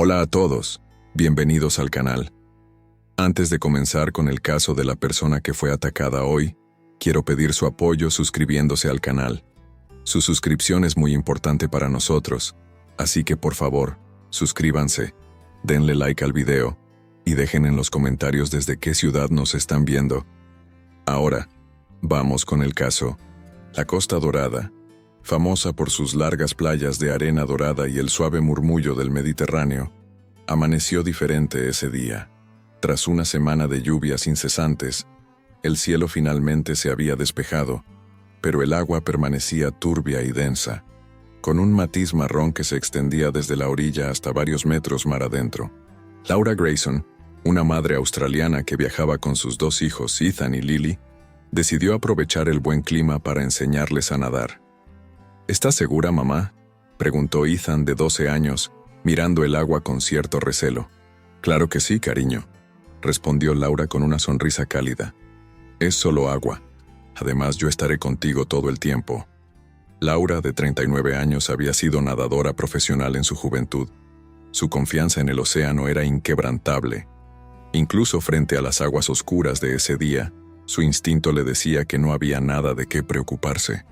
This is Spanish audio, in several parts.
Hola a todos, bienvenidos al canal. Antes de comenzar con el caso de la persona que fue atacada hoy, quiero pedir su apoyo suscribiéndose al canal. Su suscripción es muy importante para nosotros, así que por favor, suscríbanse, denle like al video y dejen en los comentarios desde qué ciudad nos están viendo. Ahora, vamos con el caso. La Costa Dorada, famosa por sus largas playas de arena dorada y el suave murmullo del Mediterráneo, amaneció diferente ese día. Tras una semana de lluvias incesantes, el cielo finalmente se había despejado, pero el agua permanecía turbia y densa, con un matiz marrón que se extendía desde la orilla hasta varios metros mar adentro. Laura Grayson, una madre australiana que viajaba con sus dos hijos, Ethan y Lily, decidió aprovechar el buen clima para enseñarles a nadar. ¿Estás segura, mamá?, preguntó Ethan, de 12 años, mirando el agua con cierto recelo. Claro que sí, cariño, respondió Laura con una sonrisa cálida. Es solo agua. Además, yo estaré contigo todo el tiempo. Laura, de 39 años, había sido nadadora profesional en su juventud. Su confianza en el océano era inquebrantable. Incluso frente a las aguas oscuras de ese día, su instinto le decía que no había nada de qué preocuparse.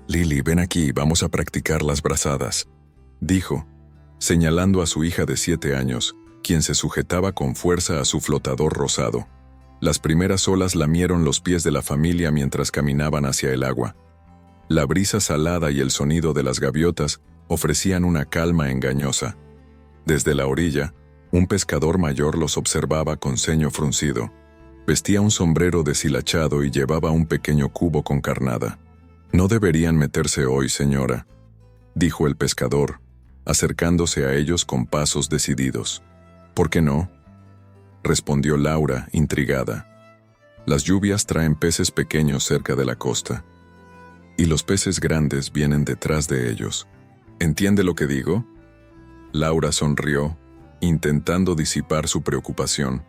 Lily, ven aquí, vamos a practicar las brazadas, dijo, señalando a su hija de 7 años, quien se sujetaba con fuerza a su flotador rosado. Las primeras olas lamieron los pies de la familia mientras caminaban hacia el agua. La brisa salada y el sonido de las gaviotas ofrecían una calma engañosa. Desde la orilla, un pescador mayor los observaba con ceño fruncido. Vestía un sombrero deshilachado y llevaba un pequeño cubo con carnada. «No deberían meterse hoy, señora», dijo el pescador, acercándose a ellos con pasos decididos. «¿Por qué no?», respondió Laura, intrigada. «Las lluvias traen peces pequeños cerca de la costa, y los peces grandes vienen detrás de ellos. ¿Entiende lo que digo?». Laura sonrió, intentando disipar su preocupación.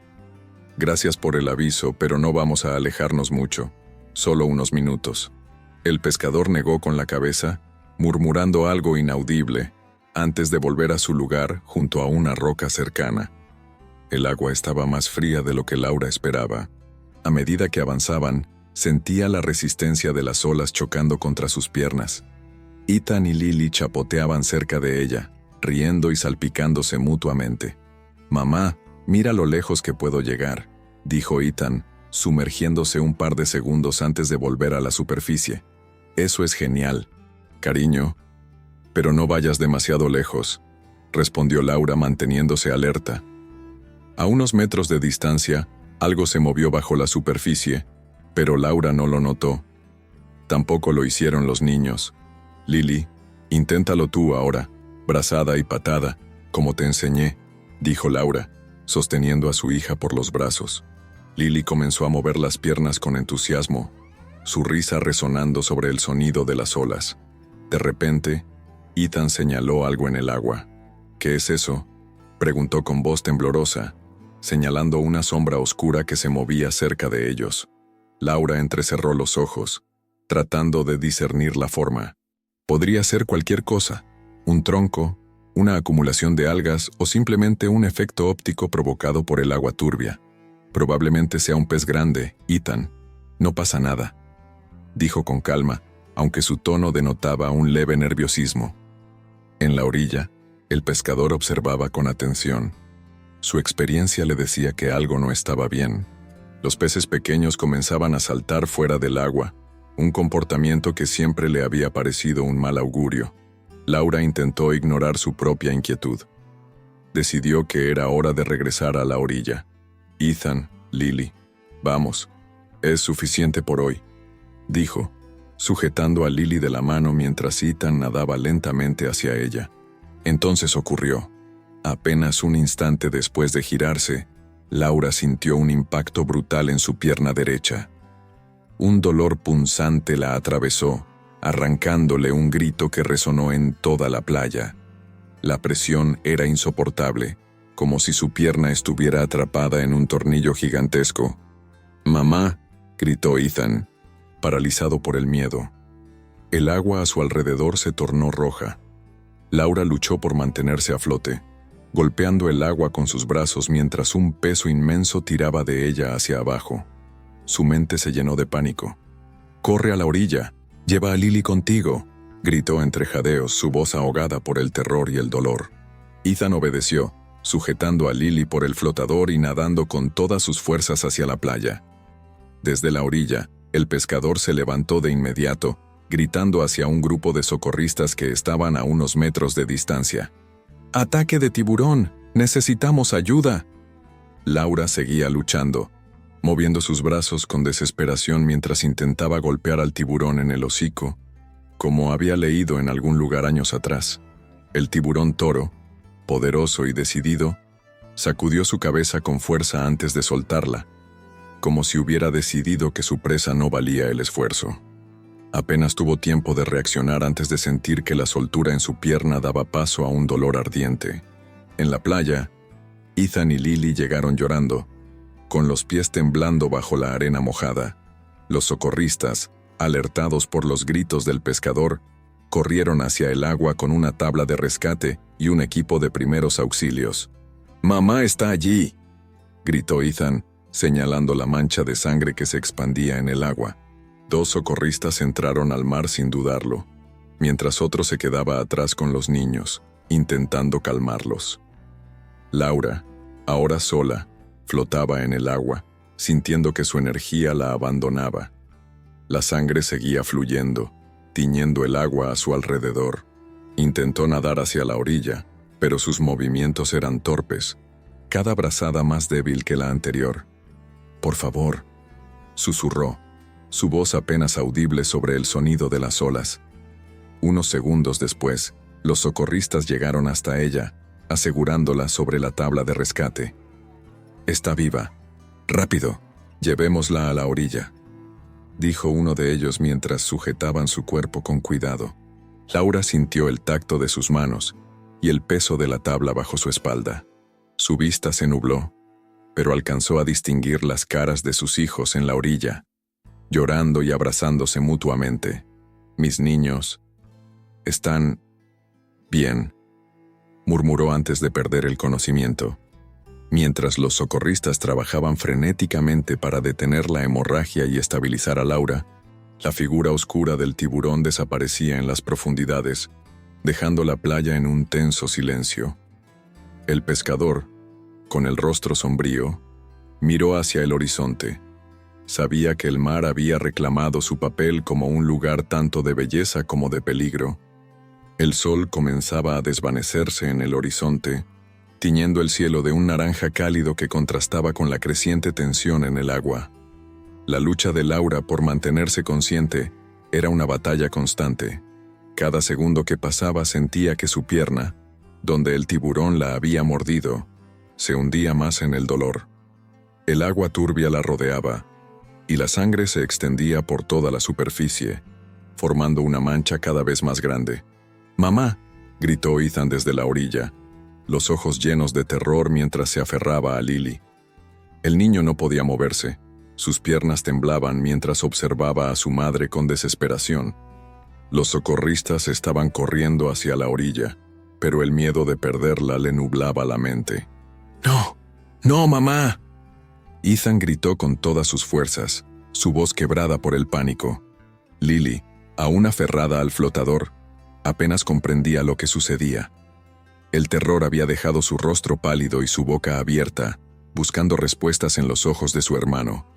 «Gracias por el aviso, pero no vamos a alejarnos mucho, solo unos minutos». El pescador negó con la cabeza, murmurando algo inaudible, antes de volver a su lugar junto a una roca cercana. El agua estaba más fría de lo que Laura esperaba. A medida que avanzaban, sentía la resistencia de las olas chocando contra sus piernas. Ethan y Lily chapoteaban cerca de ella, riendo y salpicándose mutuamente. «Mamá, mira lo lejos que puedo llegar», dijo Ethan, sumergiéndose un par de segundos antes de volver a la superficie. «Eso es genial, cariño. Pero no vayas demasiado lejos», respondió Laura manteniéndose alerta. A unos metros de distancia, algo se movió bajo la superficie, pero Laura no lo notó. Tampoco lo hicieron los niños. «Lily, inténtalo tú ahora, brazada y patada, como te enseñé», dijo Laura, sosteniendo a su hija por los brazos. Lily comenzó a mover las piernas con entusiasmo, su risa resonando sobre el sonido de las olas. De repente, Ethan señaló algo en el agua. «¿Qué es eso?», preguntó con voz temblorosa, señalando una sombra oscura que se movía cerca de ellos. Laura entrecerró los ojos, tratando de discernir la forma. Podría ser cualquier cosa, un tronco, una acumulación de algas o simplemente un efecto óptico provocado por el agua turbia. «Probablemente sea un pez grande, Ethan. No pasa nada», dijo con calma, aunque su tono denotaba un leve nerviosismo. En la orilla, el pescador observaba con atención. Su experiencia le decía que algo no estaba bien. Los peces pequeños comenzaban a saltar fuera del agua, un comportamiento que siempre le había parecido un mal augurio. Laura intentó ignorar su propia inquietud. Decidió que era hora de regresar a la orilla. «Ethan, Lily, vamos, es suficiente por hoy», dijo, sujetando a Lily de la mano mientras Ethan nadaba lentamente hacia ella. Entonces ocurrió. Apenas un instante después de girarse, Laura sintió un impacto brutal en su pierna derecha. Un dolor punzante la atravesó, arrancándole un grito que resonó en toda la playa. La presión era insoportable, como si su pierna estuviera atrapada en un tornillo gigantesco. «Mamá», gritó Ethan, paralizado por el miedo. El agua a su alrededor se tornó roja. Laura luchó por mantenerse a flote. golpeando el agua con sus brazos mientras un peso inmenso tiraba de ella hacia abajo. Su mente se llenó de pánico. «¡Corre a la orilla! ¡Lleva a Lily contigo!», gritó entre jadeos, su voz ahogada por el terror y el dolor. Ethan obedeció, sujetando a Lily por el flotador y nadando con todas sus fuerzas hacia la playa. Desde la orilla, el pescador se levantó de inmediato, gritando hacia un grupo de socorristas que estaban a unos metros de distancia. «¡Ataque de tiburón! ¡Necesitamos ayuda!». Laura seguía luchando, moviendo sus brazos con desesperación mientras intentaba golpear al tiburón en el hocico, como había leído en algún lugar años atrás. El tiburón toro, poderoso y decidido, sacudió su cabeza con fuerza antes de soltarla, como si hubiera decidido que su presa no valía el esfuerzo. Apenas tuvo tiempo de reaccionar antes de sentir que la soltura en su pierna daba paso a un dolor ardiente. En la playa, Ethan y Lily llegaron llorando, con los pies temblando bajo la arena mojada. Los socorristas, alertados por los gritos del pescador, corrieron hacia el agua con una tabla de rescate y un equipo de primeros auxilios. «¡Mamá está allí!», gritó Ethan, señalando la mancha de sangre que se expandía en el agua. 2 socorristas entraron al mar sin dudarlo, mientras otro se quedaba atrás con los niños, intentando calmarlos. Laura, ahora sola, flotaba en el agua, sintiendo que su energía la abandonaba. La sangre seguía fluyendo, tiñendo el agua a su alrededor. Intentó nadar hacia la orilla, pero sus movimientos eran torpes, cada brazada más débil que la anterior. «Por favor», susurró, su voz apenas audible sobre el sonido de las olas. Unos segundos después, los socorristas llegaron hasta ella, asegurándola sobre la tabla de rescate. «Está viva. Rápido, llevémosla a la orilla», dijo uno de ellos mientras sujetaban su cuerpo con cuidado. Laura sintió el tacto de sus manos y el peso de la tabla bajo su espalda. Su vista se nubló, pero alcanzó a distinguir las caras de sus hijos en la orilla, llorando y abrazándose mutuamente. «Mis niños están bien», murmuró antes de perder el conocimiento. Mientras los socorristas trabajaban frenéticamente para detener la hemorragia y estabilizar a Laura, la figura oscura del tiburón desaparecía en las profundidades, dejando la playa en un tenso silencio. El pescador, con el rostro sombrío, miró hacia el horizonte. Sabía que el mar había reclamado su papel como un lugar tanto de belleza como de peligro. El sol comenzaba a desvanecerse en el horizonte, tiñendo el cielo de un naranja cálido que contrastaba con la creciente tensión en el agua. La lucha de Laura por mantenerse consciente era una batalla constante. Cada segundo que pasaba sentía que su pierna, donde el tiburón la había mordido, se hundía más en el dolor. El agua turbia la rodeaba, y la sangre se extendía por toda la superficie, formando una mancha cada vez más grande. «¡Mamá!», gritó Ethan desde la orilla, los ojos llenos de terror mientras se aferraba a Lily. El niño no podía moverse, sus piernas temblaban mientras observaba a su madre con desesperación. Los socorristas estaban corriendo hacia la orilla, pero el miedo de perderla le nublaba la mente. «¡No! ¡No, mamá!», Ethan gritó con todas sus fuerzas, su voz quebrada por el pánico. Lily, aún aferrada al flotador, apenas comprendía lo que sucedía. El terror había dejado su rostro pálido y su boca abierta, buscando respuestas en los ojos de su hermano.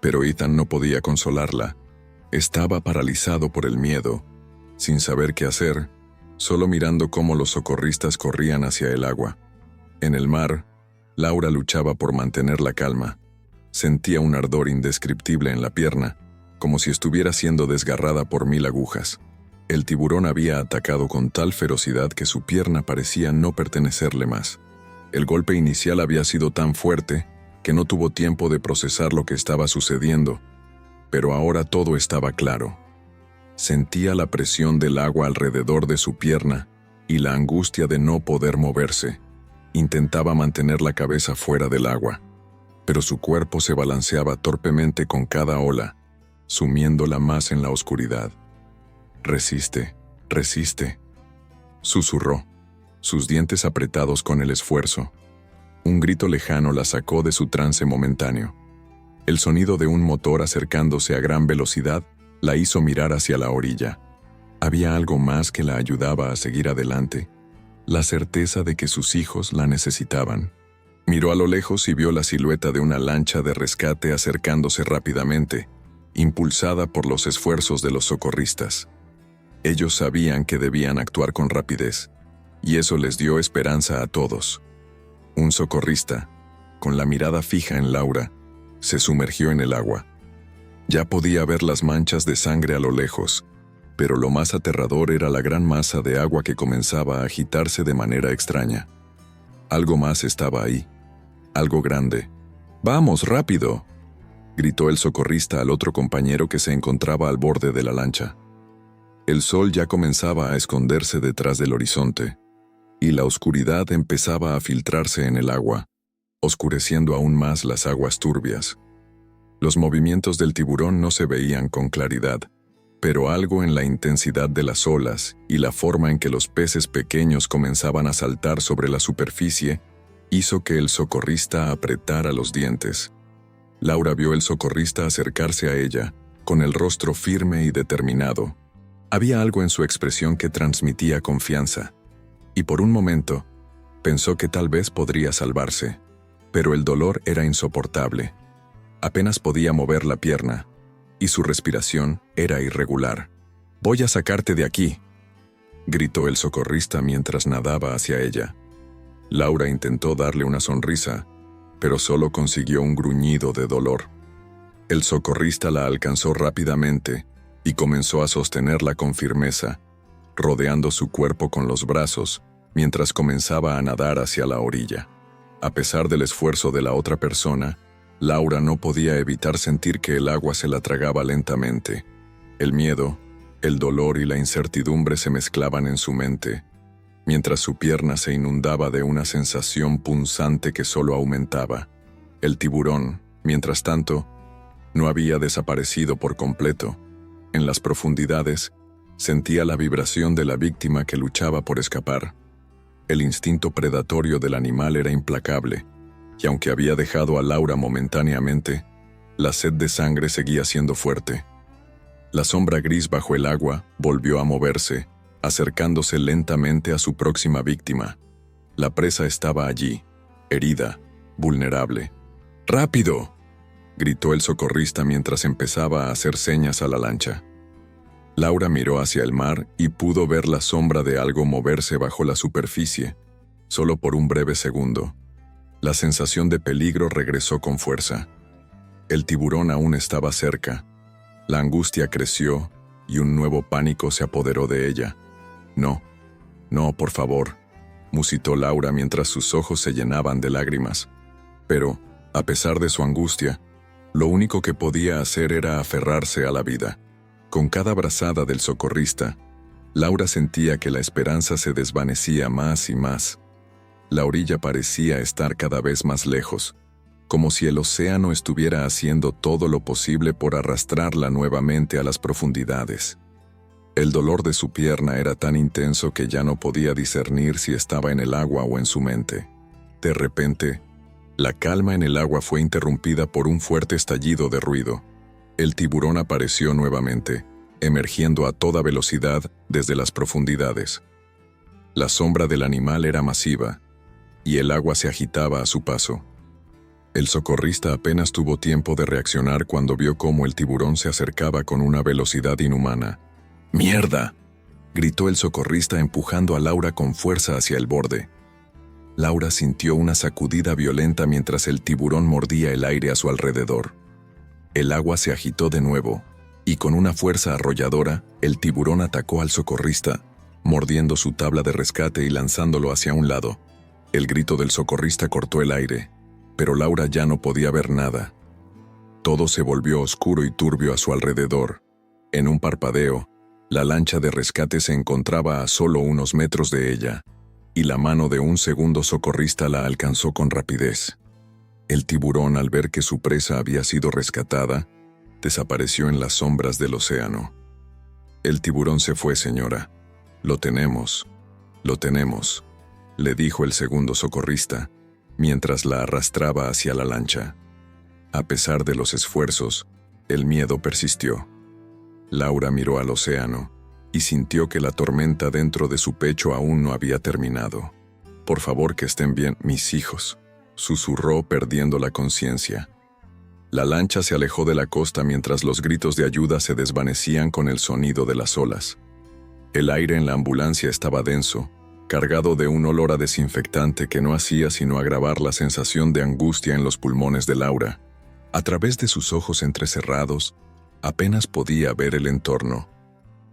Pero Ethan no podía consolarla. Estaba paralizado por el miedo, sin saber qué hacer, solo mirando cómo los socorristas corrían hacia el agua. En el mar, Laura luchaba por mantener la calma. Sentía un ardor indescriptible en la pierna, como si estuviera siendo desgarrada por 1000 agujas. El tiburón había atacado con tal ferocidad que su pierna parecía no pertenecerle más. El golpe inicial había sido tan fuerte que no tuvo tiempo de procesar lo que estaba sucediendo, pero ahora todo estaba claro. Sentía la presión del agua alrededor de su pierna y la angustia de no poder moverse. Intentaba mantener la cabeza fuera del agua, pero su cuerpo se balanceaba torpemente con cada ola, sumiéndola más en la oscuridad. «Resiste, resiste», susurró, sus dientes apretados con el esfuerzo. Un grito lejano la sacó de su trance momentáneo. El sonido de un motor acercándose a gran velocidad la hizo mirar hacia la orilla. Había algo más que la ayudaba a seguir adelante, la certeza de que sus hijos la necesitaban. Miró a lo lejos y vio la silueta de una lancha de rescate acercándose rápidamente, impulsada por los esfuerzos de los socorristas. Ellos sabían que debían actuar con rapidez, y eso les dio esperanza a todos. Un socorrista, con la mirada fija en Laura, se sumergió en el agua. Ya podía ver las manchas de sangre a lo lejos, pero lo más aterrador era la gran masa de agua que comenzaba a agitarse de manera extraña. Algo más estaba ahí, algo grande. ¡Vamos, rápido!, gritó el socorrista al otro compañero que se encontraba al borde de la lancha. El sol ya comenzaba a esconderse detrás del horizonte, y la oscuridad empezaba a filtrarse en el agua, oscureciendo aún más las aguas turbias. Los movimientos del tiburón no se veían con claridad, pero algo en la intensidad de las olas y la forma en que los peces pequeños comenzaban a saltar sobre la superficie hizo que el socorrista apretara los dientes. Laura vio al socorrista acercarse a ella, con el rostro firme y determinado. Había algo en su expresión que transmitía confianza, y por un momento pensó que tal vez podría salvarse, pero el dolor era insoportable. Apenas podía mover la pierna, y su respiración era irregular. «Voy a sacarte de aquí», gritó el socorrista mientras nadaba hacia ella. Laura intentó darle una sonrisa, pero solo consiguió un gruñido de dolor. El socorrista la alcanzó rápidamente y comenzó a sostenerla con firmeza, rodeando su cuerpo con los brazos mientras comenzaba a nadar hacia la orilla. A pesar del esfuerzo de la otra persona, Laura no podía evitar sentir que el agua se la tragaba lentamente. El miedo, el dolor y la incertidumbre se mezclaban en su mente, mientras su pierna se inundaba de una sensación punzante que solo aumentaba. El tiburón, mientras tanto, no había desaparecido por completo. En las profundidades, sentía la vibración de la víctima que luchaba por escapar. El instinto predatorio del animal era implacable, y aunque había dejado a Laura momentáneamente, la sed de sangre seguía siendo fuerte. La sombra gris bajo el agua volvió a moverse, acercándose lentamente a su próxima víctima. La presa estaba allí, herida, vulnerable. ¡Rápido!, gritó el socorrista mientras empezaba a hacer señas a la lancha. Laura miró hacia el mar y pudo ver la sombra de algo moverse bajo la superficie, solo por un breve segundo. La sensación de peligro regresó con fuerza. El tiburón aún estaba cerca. La angustia creció y un nuevo pánico se apoderó de ella. «No, no, por favor», musitó Laura mientras sus ojos se llenaban de lágrimas. Pero, a pesar de su angustia, lo único que podía hacer era aferrarse a la vida. Con cada brazada del socorrista, Laura sentía que la esperanza se desvanecía más y más. La orilla parecía estar cada vez más lejos, como si el océano estuviera haciendo todo lo posible por arrastrarla nuevamente a las profundidades. El dolor de su pierna era tan intenso que ya no podía discernir si estaba en el agua o en su mente. De repente, la calma en el agua fue interrumpida por un fuerte estallido de ruido. El tiburón apareció nuevamente, emergiendo a toda velocidad desde las profundidades. La sombra del animal era masiva, y el agua se agitaba a su paso. El socorrista apenas tuvo tiempo de reaccionar cuando vio cómo el tiburón se acercaba con una velocidad inhumana. «¡Mierda!», gritó el socorrista empujando a Laura con fuerza hacia el borde. Laura sintió una sacudida violenta mientras el tiburón mordía el aire a su alrededor. El agua se agitó de nuevo, y con una fuerza arrolladora, el tiburón atacó al socorrista, mordiendo su tabla de rescate y lanzándolo hacia un lado. El grito del socorrista cortó el aire, pero Laura ya no podía ver nada. Todo se volvió oscuro y turbio a su alrededor. En un parpadeo, la lancha de rescate se encontraba a solo unos metros de ella, y la mano de un segundo socorrista la alcanzó con rapidez. El tiburón, al ver que su presa había sido rescatada, desapareció en las sombras del océano. «El tiburón se fue, señora. Lo tenemos. Lo tenemos», le dijo el segundo socorrista, mientras la arrastraba hacia la lancha. A pesar de los esfuerzos, el miedo persistió. Laura miró al océano y sintió que la tormenta dentro de su pecho aún no había terminado. «Por favor, que estén bien, mis hijos», susurró perdiendo la conciencia. La lancha se alejó de la costa mientras los gritos de ayuda se desvanecían con el sonido de las olas. El aire en la ambulancia estaba denso, cargado de un olor a desinfectante que no hacía sino agravar la sensación de angustia en los pulmones de Laura. A través de sus ojos entrecerrados, apenas podía ver el entorno.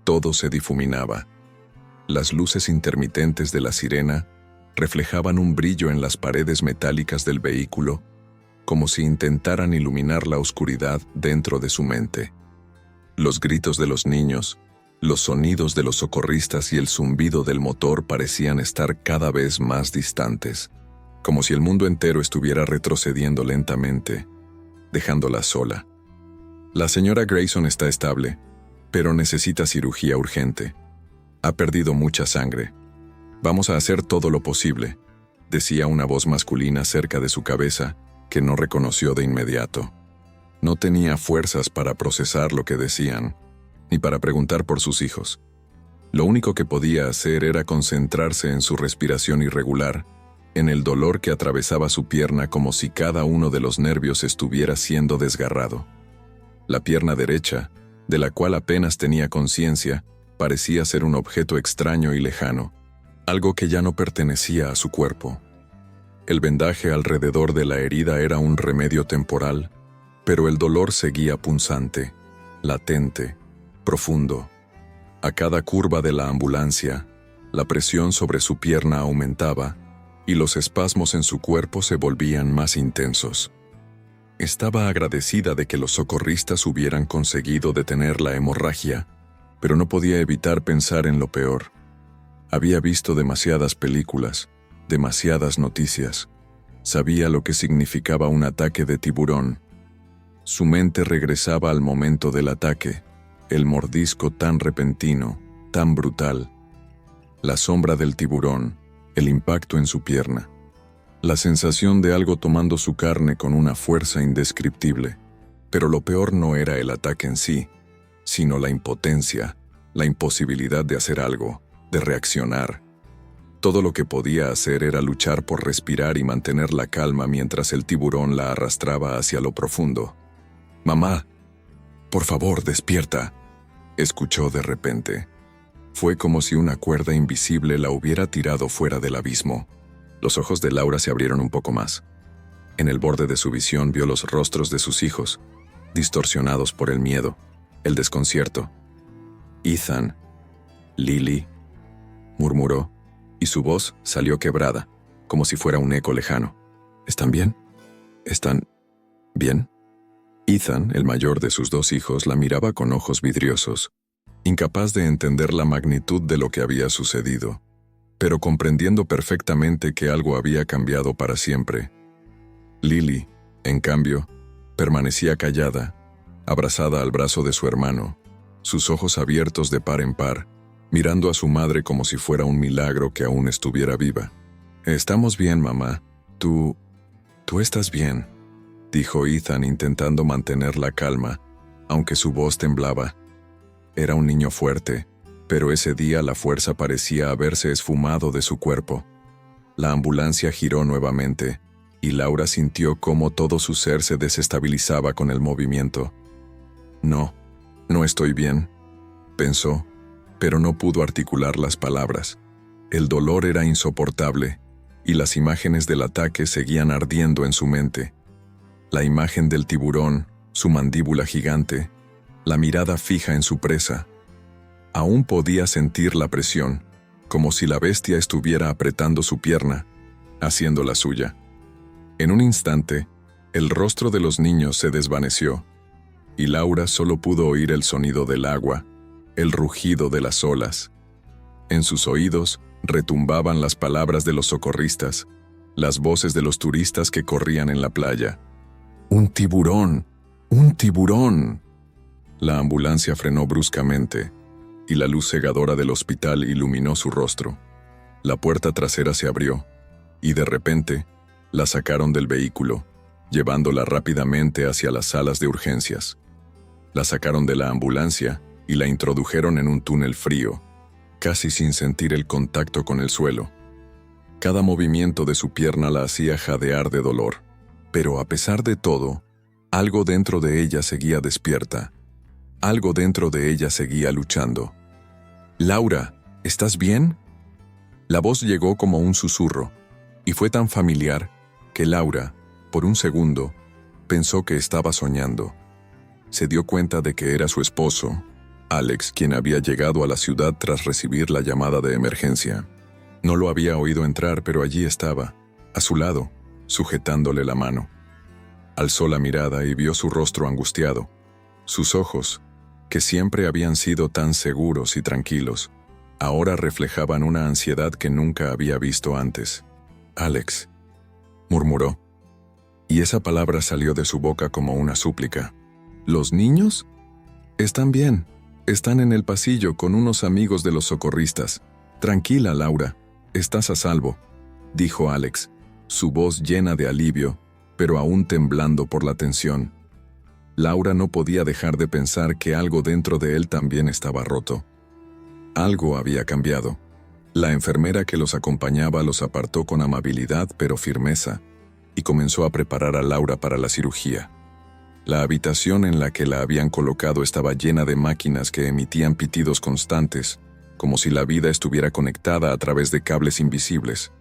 Todo se difuminaba. Las luces intermitentes de la sirena reflejaban un brillo en las paredes metálicas del vehículo, como si intentaran iluminar la oscuridad dentro de su mente. Los gritos de los niños, los sonidos de los socorristas y el zumbido del motor parecían estar cada vez más distantes, como si el mundo entero estuviera retrocediendo lentamente, dejándola sola. «La señora Grayson está estable, pero necesita cirugía urgente. Ha perdido mucha sangre. Vamos a hacer todo lo posible», decía una voz masculina cerca de su cabeza, que no reconoció de inmediato. No tenía fuerzas para procesar lo que decían, ni para preguntar por sus hijos. Lo único que podía hacer era concentrarse en su respiración irregular, en el dolor que atravesaba su pierna como si cada uno de los nervios estuviera siendo desgarrado. La pierna derecha, de la cual apenas tenía conciencia, parecía ser un objeto extraño y lejano, algo que ya no pertenecía a su cuerpo. El vendaje alrededor de la herida era un remedio temporal, pero el dolor seguía punzante, latente, profundo. A cada curva de la ambulancia, la presión sobre su pierna aumentaba y los espasmos en su cuerpo se volvían más intensos. Estaba agradecida de que los socorristas hubieran conseguido detener la hemorragia, pero no podía evitar pensar en lo peor. Había visto demasiadas películas, demasiadas noticias. Sabía lo que significaba un ataque de tiburón. Su mente regresaba al momento del ataque, el mordisco tan repentino, tan brutal. La sombra del tiburón, el impacto en su pierna. La sensación de algo tomando su carne con una fuerza indescriptible. Pero lo peor no era el ataque en sí, sino la impotencia, la imposibilidad de hacer algo, de reaccionar. Todo lo que podía hacer era luchar por respirar y mantener la calma mientras el tiburón la arrastraba hacia lo profundo. «Mamá, por favor, despierta», escuchó de repente. Fue como si una cuerda invisible la hubiera tirado fuera del abismo. Los ojos de Laura se abrieron un poco más. En el borde de su visión vio los rostros de sus hijos, distorsionados por el miedo, el desconcierto. «Ethan, Lily», murmuró, y su voz salió quebrada, como si fuera un eco lejano. «¿Están bien? ¿Están bien?» Ethan, el mayor de sus dos hijos, la miraba con ojos vidriosos, incapaz de entender la magnitud de lo que había sucedido, pero comprendiendo perfectamente que algo había cambiado para siempre. Lily, en cambio, permanecía callada, abrazada al brazo de su hermano, sus ojos abiertos de par en par, mirando a su madre como si fuera un milagro que aún estuviera viva. «Estamos bien, mamá. Tú estás bien», dijo Ethan intentando mantener la calma, aunque su voz temblaba. Era un niño fuerte, pero ese día la fuerza parecía haberse esfumado de su cuerpo. La ambulancia giró nuevamente, y Laura sintió cómo todo su ser se desestabilizaba con el movimiento. No estoy bien», pensó, pero no pudo articular las palabras. El dolor era insoportable, y las imágenes del ataque seguían ardiendo en su mente. La imagen del tiburón, su mandíbula gigante, la mirada fija en su presa. Aún podía sentir la presión, como si la bestia estuviera apretando su pierna, haciendo la suya. En un instante, el rostro de los niños se desvaneció, y Laura solo pudo oír el sonido del agua, el rugido de las olas. En sus oídos retumbaban las palabras de los socorristas, las voces de los turistas que corrían en la playa. «¡Un tiburón! ¡Un tiburón!». La ambulancia frenó bruscamente, y la luz cegadora del hospital iluminó su rostro. La puerta trasera se abrió, y de repente, la sacaron del vehículo, llevándola rápidamente hacia las salas de urgencias. La sacaron de la ambulancia y la introdujeron en un túnel frío, casi sin sentir el contacto con el suelo. Cada movimiento de su pierna la hacía jadear de dolor, pero a pesar de todo, algo dentro de ella seguía despierta. Algo dentro de ella seguía luchando. «Laura, ¿estás bien?». La voz llegó como un susurro, y fue tan familiar que Laura, por un segundo, pensó que estaba soñando. Se dio cuenta de que era su esposo, Alex, quien había llegado a la ciudad tras recibir la llamada de emergencia. No lo había oído entrar, pero allí estaba, a su lado, sujetándole la mano. Alzó la mirada y vio su rostro angustiado. Sus ojos, que siempre habían sido tan seguros y tranquilos, ahora reflejaban una ansiedad que nunca había visto antes. «Alex», murmuró, y esa palabra salió de su boca como una súplica. «¿Los niños?». «Están bien. Están en el pasillo con unos amigos de los socorristas. Tranquila, Laura. Estás a salvo», dijo Alex, su voz llena de alivio, pero aún temblando por la tensión. Laura no podía dejar de pensar que algo dentro de él también estaba roto. Algo había cambiado. La enfermera que los acompañaba los apartó con amabilidad pero firmeza, y comenzó a preparar a Laura para la cirugía. La habitación en la que la habían colocado estaba llena de máquinas que emitían pitidos constantes, como si la vida estuviera conectada a través de cables invisibles.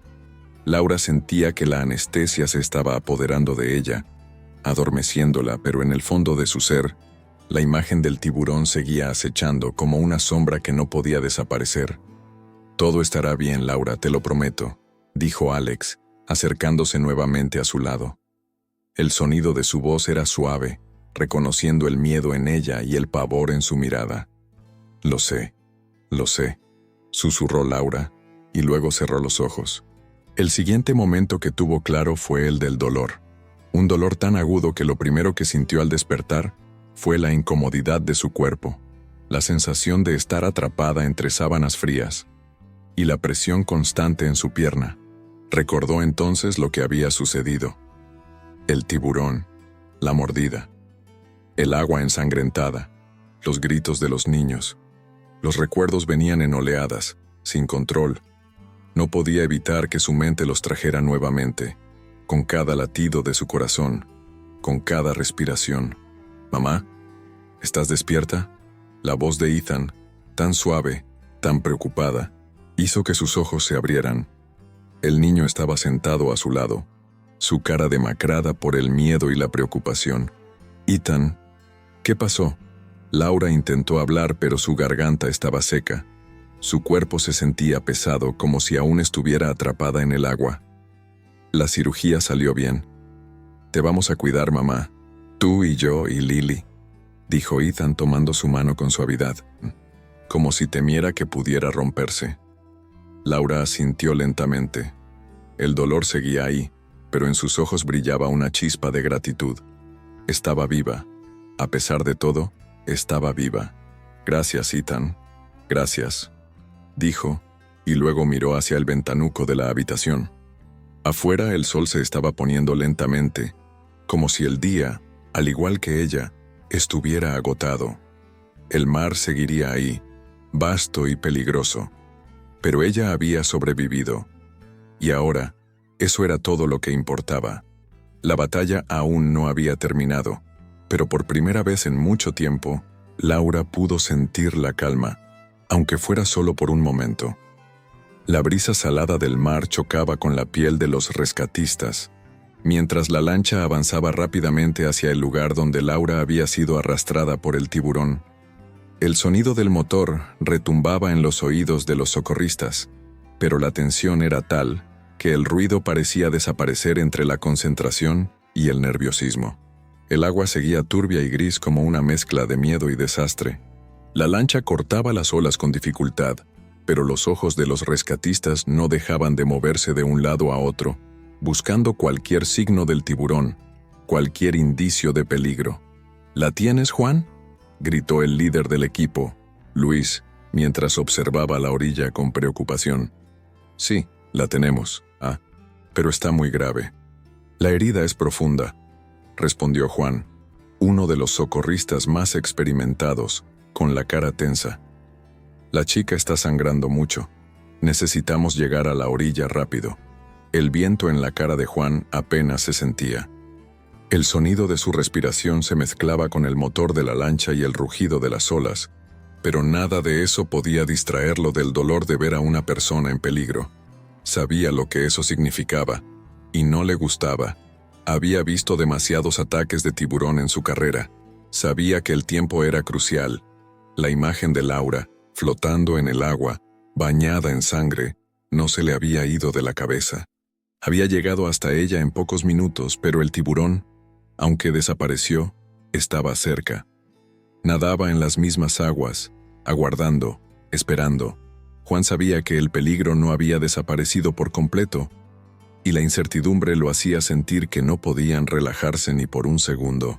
Laura sentía que la anestesia se estaba apoderando de ella, adormeciéndola, pero en el fondo de su ser, la imagen del tiburón seguía acechando como una sombra que no podía desaparecer. «Todo estará bien, Laura, te lo prometo», dijo Alex, acercándose nuevamente a su lado. El sonido de su voz era suave, reconociendo el miedo en ella y el pavor en su mirada. Lo sé», susurró Laura, y luego cerró los ojos. El siguiente momento que tuvo claro fue el del dolor. Un dolor tan agudo que lo primero que sintió al despertar fue la incomodidad de su cuerpo, la sensación de estar atrapada entre sábanas frías, y la presión constante en su pierna. Recordó entonces lo que había sucedido. El tiburón, la mordida, el agua ensangrentada, los gritos de los niños. Los recuerdos venían en oleadas, sin control. No podía evitar que su mente los trajera nuevamente, con cada latido de su corazón, con cada respiración. «Mamá, ¿estás despierta?». La voz de Ethan, tan suave, tan preocupada, hizo que sus ojos se abrieran. El niño estaba sentado a su lado, su cara demacrada por el miedo y la preocupación. «Ethan, ¿qué pasó?». Laura intentó hablar, pero su garganta estaba seca. Su cuerpo se sentía pesado, como si aún estuviera atrapada en el agua. «La cirugía salió bien. Te vamos a cuidar, mamá. Tú y yo y Lily», dijo Ethan tomando su mano con suavidad, como si temiera que pudiera romperse. Laura asintió lentamente. El dolor seguía ahí, pero en sus ojos brillaba una chispa de gratitud. Estaba viva. A pesar de todo, estaba viva. «Gracias, Ethan. Gracias», dijo, y luego miró hacia el ventanuco de la habitación. Afuera el sol se estaba poniendo lentamente, como si el día, al igual que ella, estuviera agotado. El mar seguiría ahí, vasto y peligroso. Pero ella había sobrevivido. Y ahora, eso era todo lo que importaba. La batalla aún no había terminado, pero por primera vez en mucho tiempo, Laura pudo sentir la calma, aunque fuera solo por un momento. La brisa salada del mar chocaba con la piel de los rescatistas, mientras la lancha avanzaba rápidamente hacia el lugar donde Laura había sido arrastrada por el tiburón. El sonido del motor retumbaba en los oídos de los socorristas, pero la tensión era tal que el ruido parecía desaparecer entre la concentración y el nerviosismo. El agua seguía turbia y gris como una mezcla de miedo y desastre. La lancha cortaba las olas con dificultad, pero los ojos de los rescatistas no dejaban de moverse de un lado a otro, buscando cualquier signo del tiburón, cualquier indicio de peligro. «¿La tienes, Juan?», gritó el líder del equipo, Luis, mientras observaba la orilla con preocupación. Sí, la tenemos. Ah, pero está muy grave. La herida es profunda, respondió Juan, uno de los socorristas más experimentados, con la cara tensa. La chica está sangrando mucho. Necesitamos llegar a la orilla rápido. El viento en la cara de Juan apenas se sentía. El sonido de su respiración se mezclaba con el motor de la lancha y el rugido de las olas, pero nada de eso podía distraerlo del dolor de ver a una persona en peligro. Sabía lo que eso significaba, y no le gustaba. Había visto demasiados ataques de tiburón en su carrera. Sabía que el tiempo era crucial. La imagen de Laura, flotando en el agua, bañada en sangre, no se le había ido de la cabeza. Había llegado hasta ella en pocos minutos, pero el tiburón, aunque desapareció, estaba cerca. Nadaba en las mismas aguas, aguardando, esperando. Juan sabía que el peligro no había desaparecido por completo, y la incertidumbre lo hacía sentir que no podían relajarse ni por un segundo.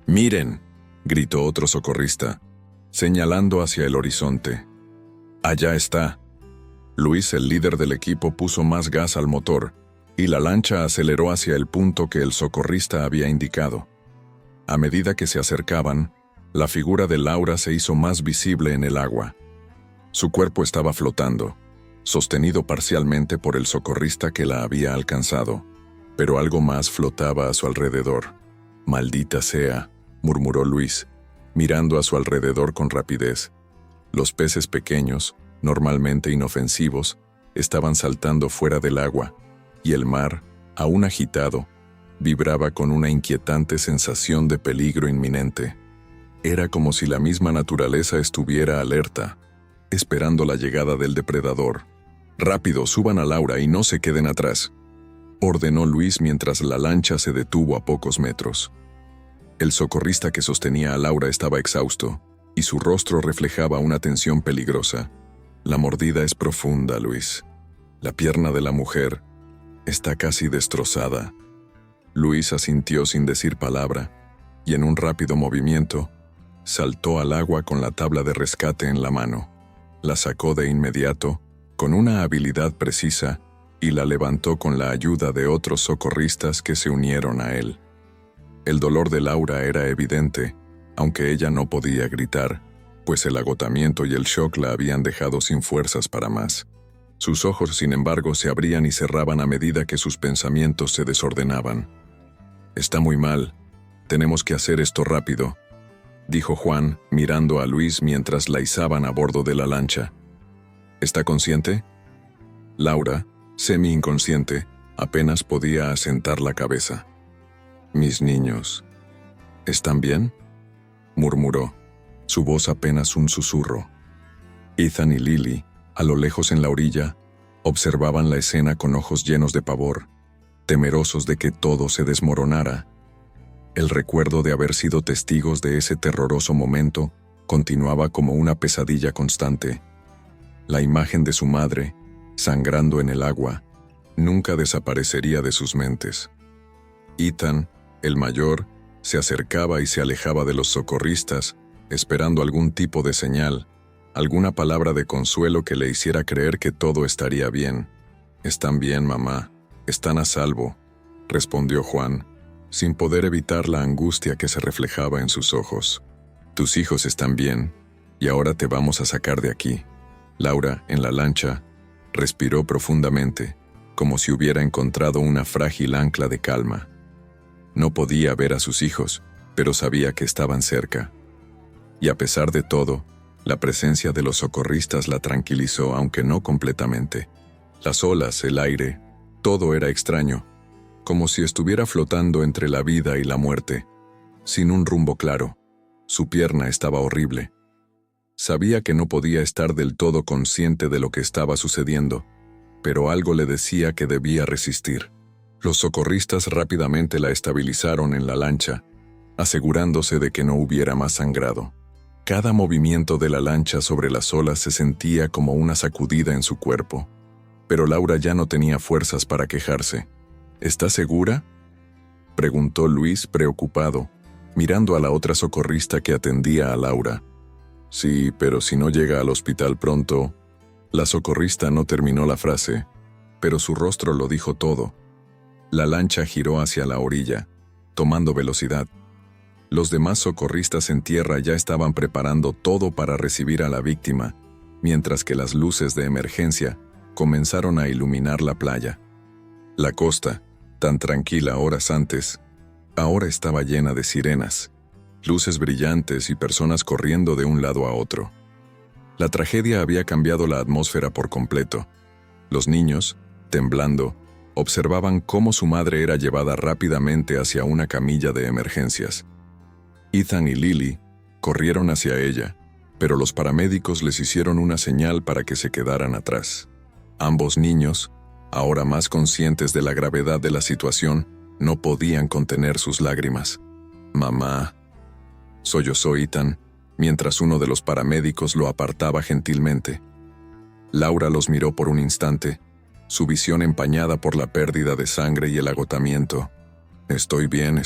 «¡Miren!», gritó otro socorrista, señalando hacia el horizonte. «Allá está». Luis, el líder del equipo, puso más gas al motor, y la lancha aceleró hacia el punto que el socorrista había indicado. A medida que se acercaban, la figura de Laura se hizo más visible en el agua. Su cuerpo estaba flotando, sostenido parcialmente por el socorrista que la había alcanzado, pero algo más flotaba a su alrededor. «Maldita sea», murmuró Luis, mirando a su alrededor con rapidez. Los peces pequeños, normalmente inofensivos, estaban saltando fuera del agua, y el mar, aún agitado, vibraba con una inquietante sensación de peligro inminente. Era como si la misma naturaleza estuviera alerta, esperando la llegada del depredador. «Rápido, suban a Laura y no se queden atrás», ordenó Luis mientras la lancha se detuvo a pocos metros. El socorrista que sostenía a Laura estaba exhausto, y su rostro reflejaba una tensión peligrosa. «La mordida es profunda, Luis. La pierna de la mujer está casi destrozada». Luis asintió sin decir palabra, y en un rápido movimiento, saltó al agua con la tabla de rescate en la mano. La sacó de inmediato, con una habilidad precisa, y la levantó con la ayuda de otros socorristas que se unieron a él. El dolor de Laura era evidente, aunque ella no podía gritar, pues el agotamiento y el shock la habían dejado sin fuerzas para más. Sus ojos, sin embargo, se abrían y cerraban a medida que sus pensamientos se desordenaban. «Está muy mal. Tenemos que hacer esto rápido», dijo Juan, mirando a Luis mientras la izaban a bordo de la lancha. «¿Está consciente?». Laura, semi-inconsciente, apenas podía asentar la cabeza. «Mis niños, ¿están bien?», murmuró, su voz apenas un susurro. Ethan y Lily, a lo lejos en la orilla, observaban la escena con ojos llenos de pavor, temerosos de que todo se desmoronara. El recuerdo de haber sido testigos de ese terroroso momento continuaba como una pesadilla constante. La imagen de su madre, sangrando en el agua, nunca desaparecería de sus mentes. Ethan, el mayor, se acercaba y se alejaba de los socorristas, esperando algún tipo de señal, alguna palabra de consuelo que le hiciera creer que todo estaría bien. «Están bien, mamá. Están a salvo», respondió Juan, sin poder evitar la angustia que se reflejaba en sus ojos. «Tus hijos están bien, y ahora te vamos a sacar de aquí». Laura, en la lancha, respiró profundamente, como si hubiera encontrado una frágil ancla de calma. No podía ver a sus hijos, pero sabía que estaban cerca. Y a pesar de todo, la presencia de los socorristas la tranquilizó, aunque no completamente. Las olas, el aire, todo era extraño, como si estuviera flotando entre la vida y la muerte, sin un rumbo claro. Su pierna estaba horrible. Sabía que no podía estar del todo consciente de lo que estaba sucediendo, pero algo le decía que debía resistir. Los socorristas rápidamente la estabilizaron en la lancha, asegurándose de que no hubiera más sangrado. Cada movimiento de la lancha sobre las olas se sentía como una sacudida en su cuerpo, pero Laura ya no tenía fuerzas para quejarse. «¿Estás segura?», preguntó Luis preocupado, mirando a la otra socorrista que atendía a Laura. «Sí, pero si no llega al hospital pronto». La socorrista no terminó la frase, pero su rostro lo dijo todo. La lancha giró hacia la orilla, tomando velocidad. Los demás socorristas en tierra ya estaban preparando todo para recibir a la víctima, mientras que las luces de emergencia comenzaron a iluminar la playa. La costa, tan tranquila horas antes, ahora estaba llena de sirenas, luces brillantes y personas corriendo de un lado a otro. La tragedia había cambiado la atmósfera por completo. Los niños, temblando, observaban cómo su madre era llevada rápidamente hacia una camilla de emergencias. Ethan y Lily corrieron hacia ella, pero los paramédicos les hicieron una señal para que se quedaran atrás. Ambos niños, ahora más conscientes de la gravedad de la situación, no podían contener sus lágrimas. «Mamá», sollozó Ethan, mientras uno de los paramédicos lo apartaba gentilmente. Laura los miró por un instante, su visión empañada por la pérdida de sangre y el agotamiento. Estoy bien,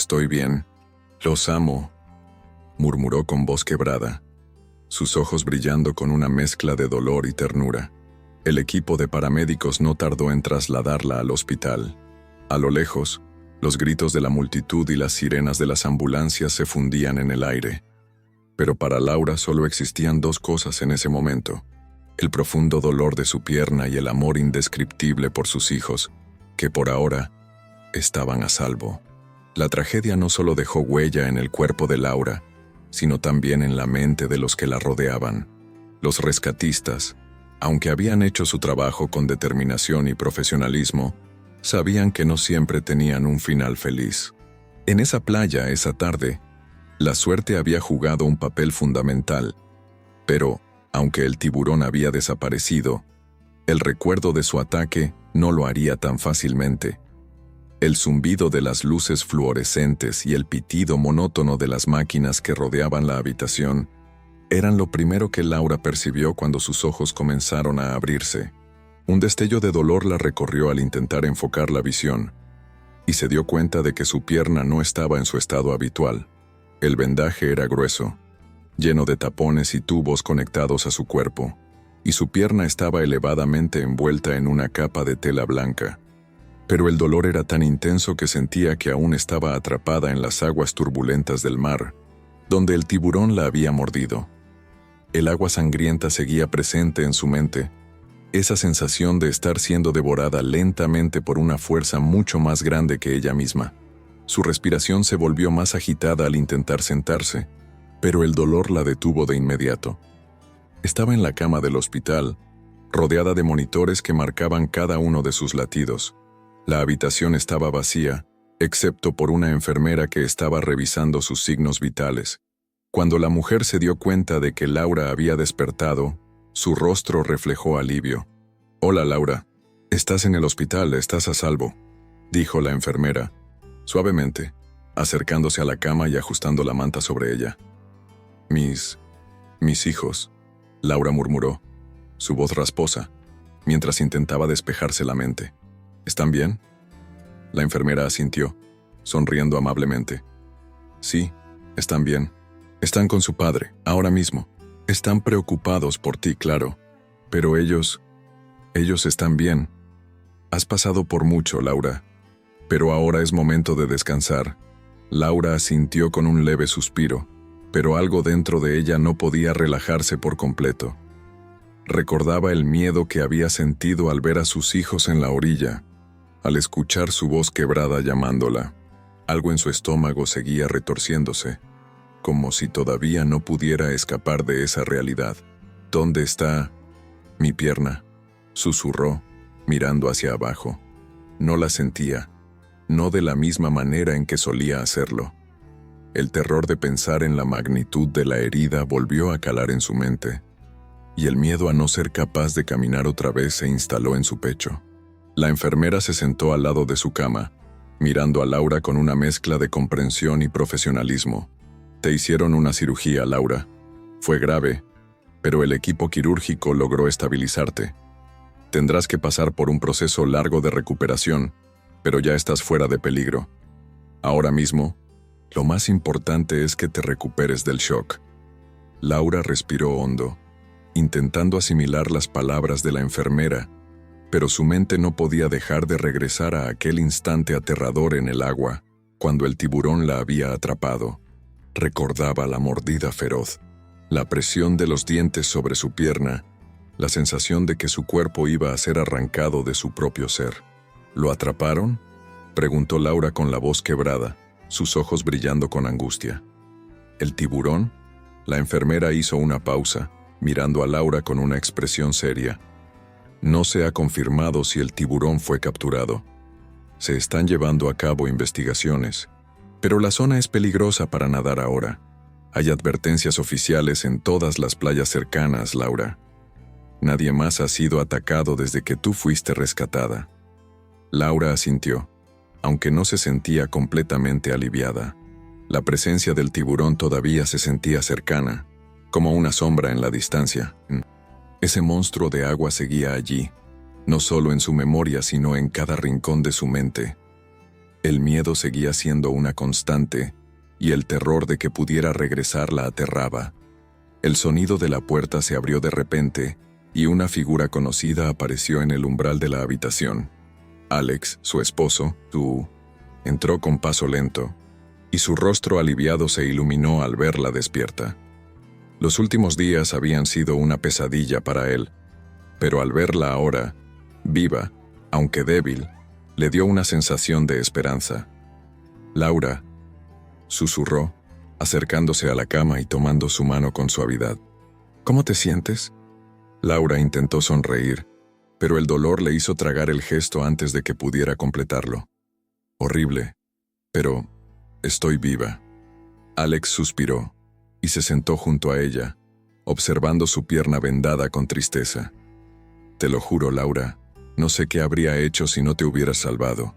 los amo», murmuró con voz quebrada, sus ojos brillando con una mezcla de dolor y ternura. El equipo de paramédicos no tardó en trasladarla al hospital. A lo lejos, los gritos de la multitud y las sirenas de las ambulancias se fundían en el aire. Pero para Laura solo existían dos cosas en ese momento: el profundo dolor de su pierna y el amor indescriptible por sus hijos, que por ahora estaban a salvo. La tragedia no solo dejó huella en el cuerpo de Laura, sino también en la mente de los que la rodeaban. Los rescatistas, aunque habían hecho su trabajo con determinación y profesionalismo, sabían que no siempre tenían un final feliz. En esa playa, esa tarde, la suerte había jugado un papel fundamental, pero, aunque el tiburón había desaparecido, el recuerdo de su ataque no lo haría tan fácilmente. El zumbido de las luces fluorescentes y el pitido monótono de las máquinas que rodeaban la habitación eran lo primero que Laura percibió cuando sus ojos comenzaron a abrirse. Un destello de dolor la recorrió al intentar enfocar la visión, y se dio cuenta de que su pierna no estaba en su estado habitual. El vendaje era grueso, lleno de tapones y tubos conectados a su cuerpo, y su pierna estaba elevadamente envuelta en una capa de tela blanca. Pero el dolor era tan intenso que sentía que aún estaba atrapada en las aguas turbulentas del mar, donde el tiburón la había mordido. El agua sangrienta seguía presente en su mente, esa sensación de estar siendo devorada lentamente por una fuerza mucho más grande que ella misma. Su respiración se volvió más agitada al intentar sentarse, pero el dolor la detuvo de inmediato. Estaba en la cama del hospital, rodeada de monitores que marcaban cada uno de sus latidos. La habitación estaba vacía, excepto por una enfermera que estaba revisando sus signos vitales. Cuando la mujer se dio cuenta de que Laura había despertado, su rostro reflejó alivio. «Hola, Laura. Estás en el hospital, estás a salvo», dijo la enfermera, suavemente, acercándose a la cama y ajustando la manta sobre ella. Mis hijos», Laura murmuró, su voz rasposa, mientras intentaba despejarse la mente. «¿Están bien?». La enfermera asintió, sonriendo amablemente. «Sí, están bien. Están con su padre, ahora mismo. Están preocupados por ti, claro. Pero ellos están bien. Has pasado por mucho, Laura. Pero ahora es momento de descansar». Laura asintió con un leve suspiro, pero algo dentro de ella no podía relajarse por completo. Recordaba el miedo que había sentido al ver a sus hijos en la orilla, al escuchar su voz quebrada llamándola. Algo en su estómago seguía retorciéndose, como si todavía no pudiera escapar de esa realidad. «¿Dónde está mi pierna?», susurró, mirando hacia abajo. No la sentía, no de la misma manera en que solía hacerlo. El terror de pensar en la magnitud de la herida volvió a calar en su mente, y el miedo a no ser capaz de caminar otra vez se instaló en su pecho. La enfermera se sentó al lado de su cama, mirando a Laura con una mezcla de comprensión y profesionalismo. «Te hicieron una cirugía, Laura. Fue grave, pero el equipo quirúrgico logró estabilizarte. Tendrás que pasar por un proceso largo de recuperación, pero ya estás fuera de peligro. Ahora mismo, lo más importante es que te recuperes del shock». Laura respiró hondo, intentando asimilar las palabras de la enfermera, pero su mente no podía dejar de regresar a aquel instante aterrador en el agua, cuando el tiburón la había atrapado. Recordaba la mordida feroz, la presión de los dientes sobre su pierna, la sensación de que su cuerpo iba a ser arrancado de su propio ser. ¿Lo atraparon?, preguntó Laura con la voz quebrada, sus ojos brillando con angustia. ¿El tiburón? La enfermera hizo una pausa, mirando a Laura con una expresión seria. No se ha confirmado si el tiburón fue capturado. Se están llevando a cabo investigaciones, pero la zona es peligrosa para nadar ahora. Hay advertencias oficiales en todas las playas cercanas, Laura. Nadie más ha sido atacado desde que tú fuiste rescatada. Laura asintió, aunque no se sentía completamente aliviada. La presencia del tiburón todavía se sentía cercana, como una sombra en la distancia. Ese monstruo de agua seguía allí, no solo en su memoria, sino en cada rincón de su mente. El miedo seguía siendo una constante, y el terror de que pudiera regresar la aterraba. El sonido de la puerta se abrió de repente, y una figura conocida apareció en el umbral de la habitación. Alex, su esposo, entró con paso lento, y su rostro aliviado se iluminó al verla despierta. Los últimos días habían sido una pesadilla para él, pero al verla ahora, viva, aunque débil, le dio una sensación de esperanza. «Laura», susurró, acercándose a la cama y tomando su mano con suavidad. «¿Cómo te sientes?». Laura intentó sonreír, pero el dolor le hizo tragar el gesto antes de que pudiera completarlo. «Horrible, pero estoy viva». Alex suspiró y se sentó junto a ella, observando su pierna vendada con tristeza. «Te lo juro, Laura, no sé qué habría hecho si no te hubieras salvado».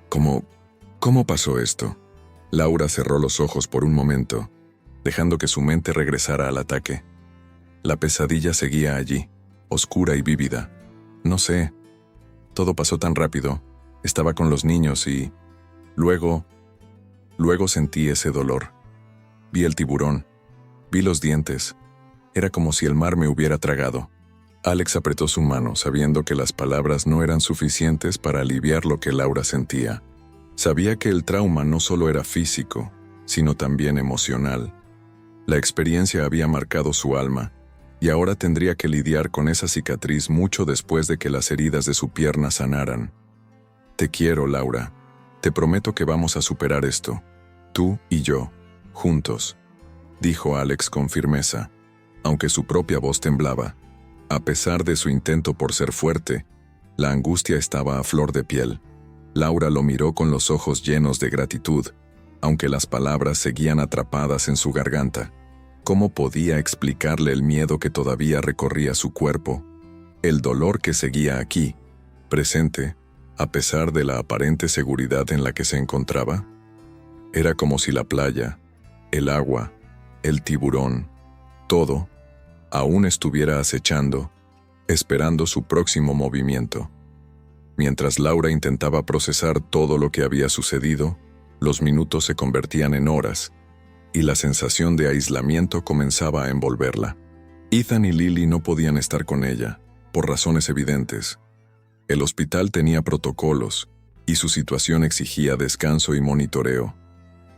¿Cómo pasó esto?». Laura cerró los ojos por un momento, dejando que su mente regresara al ataque. La pesadilla seguía allí, oscura y vívida. «No sé. Todo pasó tan rápido. Estaba con los niños y... Luego sentí ese dolor. Vi el tiburón. Vi los dientes. Era como si el mar me hubiera tragado». Alex apretó su mano, sabiendo que las palabras no eran suficientes para aliviar lo que Laura sentía. Sabía que el trauma no solo era físico, sino también emocional. La experiencia había marcado su alma, y ahora tendría que lidiar con esa cicatriz mucho después de que las heridas de su pierna sanaran. «Te quiero, Laura. Te prometo que vamos a superar esto. Tú y yo, juntos», dijo Alex con firmeza, aunque su propia voz temblaba. A pesar de su intento por ser fuerte, la angustia estaba a flor de piel. Laura lo miró con los ojos llenos de gratitud, aunque las palabras seguían atrapadas en su garganta. ¿Cómo podía explicarle el miedo que todavía recorría su cuerpo? El dolor que seguía aquí, presente, a pesar de la aparente seguridad en la que se encontraba. Era como si la playa, el agua, el tiburón, todo, aún estuviera acechando, esperando su próximo movimiento. Mientras Laura intentaba procesar todo lo que había sucedido, los minutos se convertían en horas, y la sensación de aislamiento comenzaba a envolverla. Ethan y Lily no podían estar con ella, por razones evidentes. El hospital tenía protocolos, y su situación exigía descanso y monitoreo.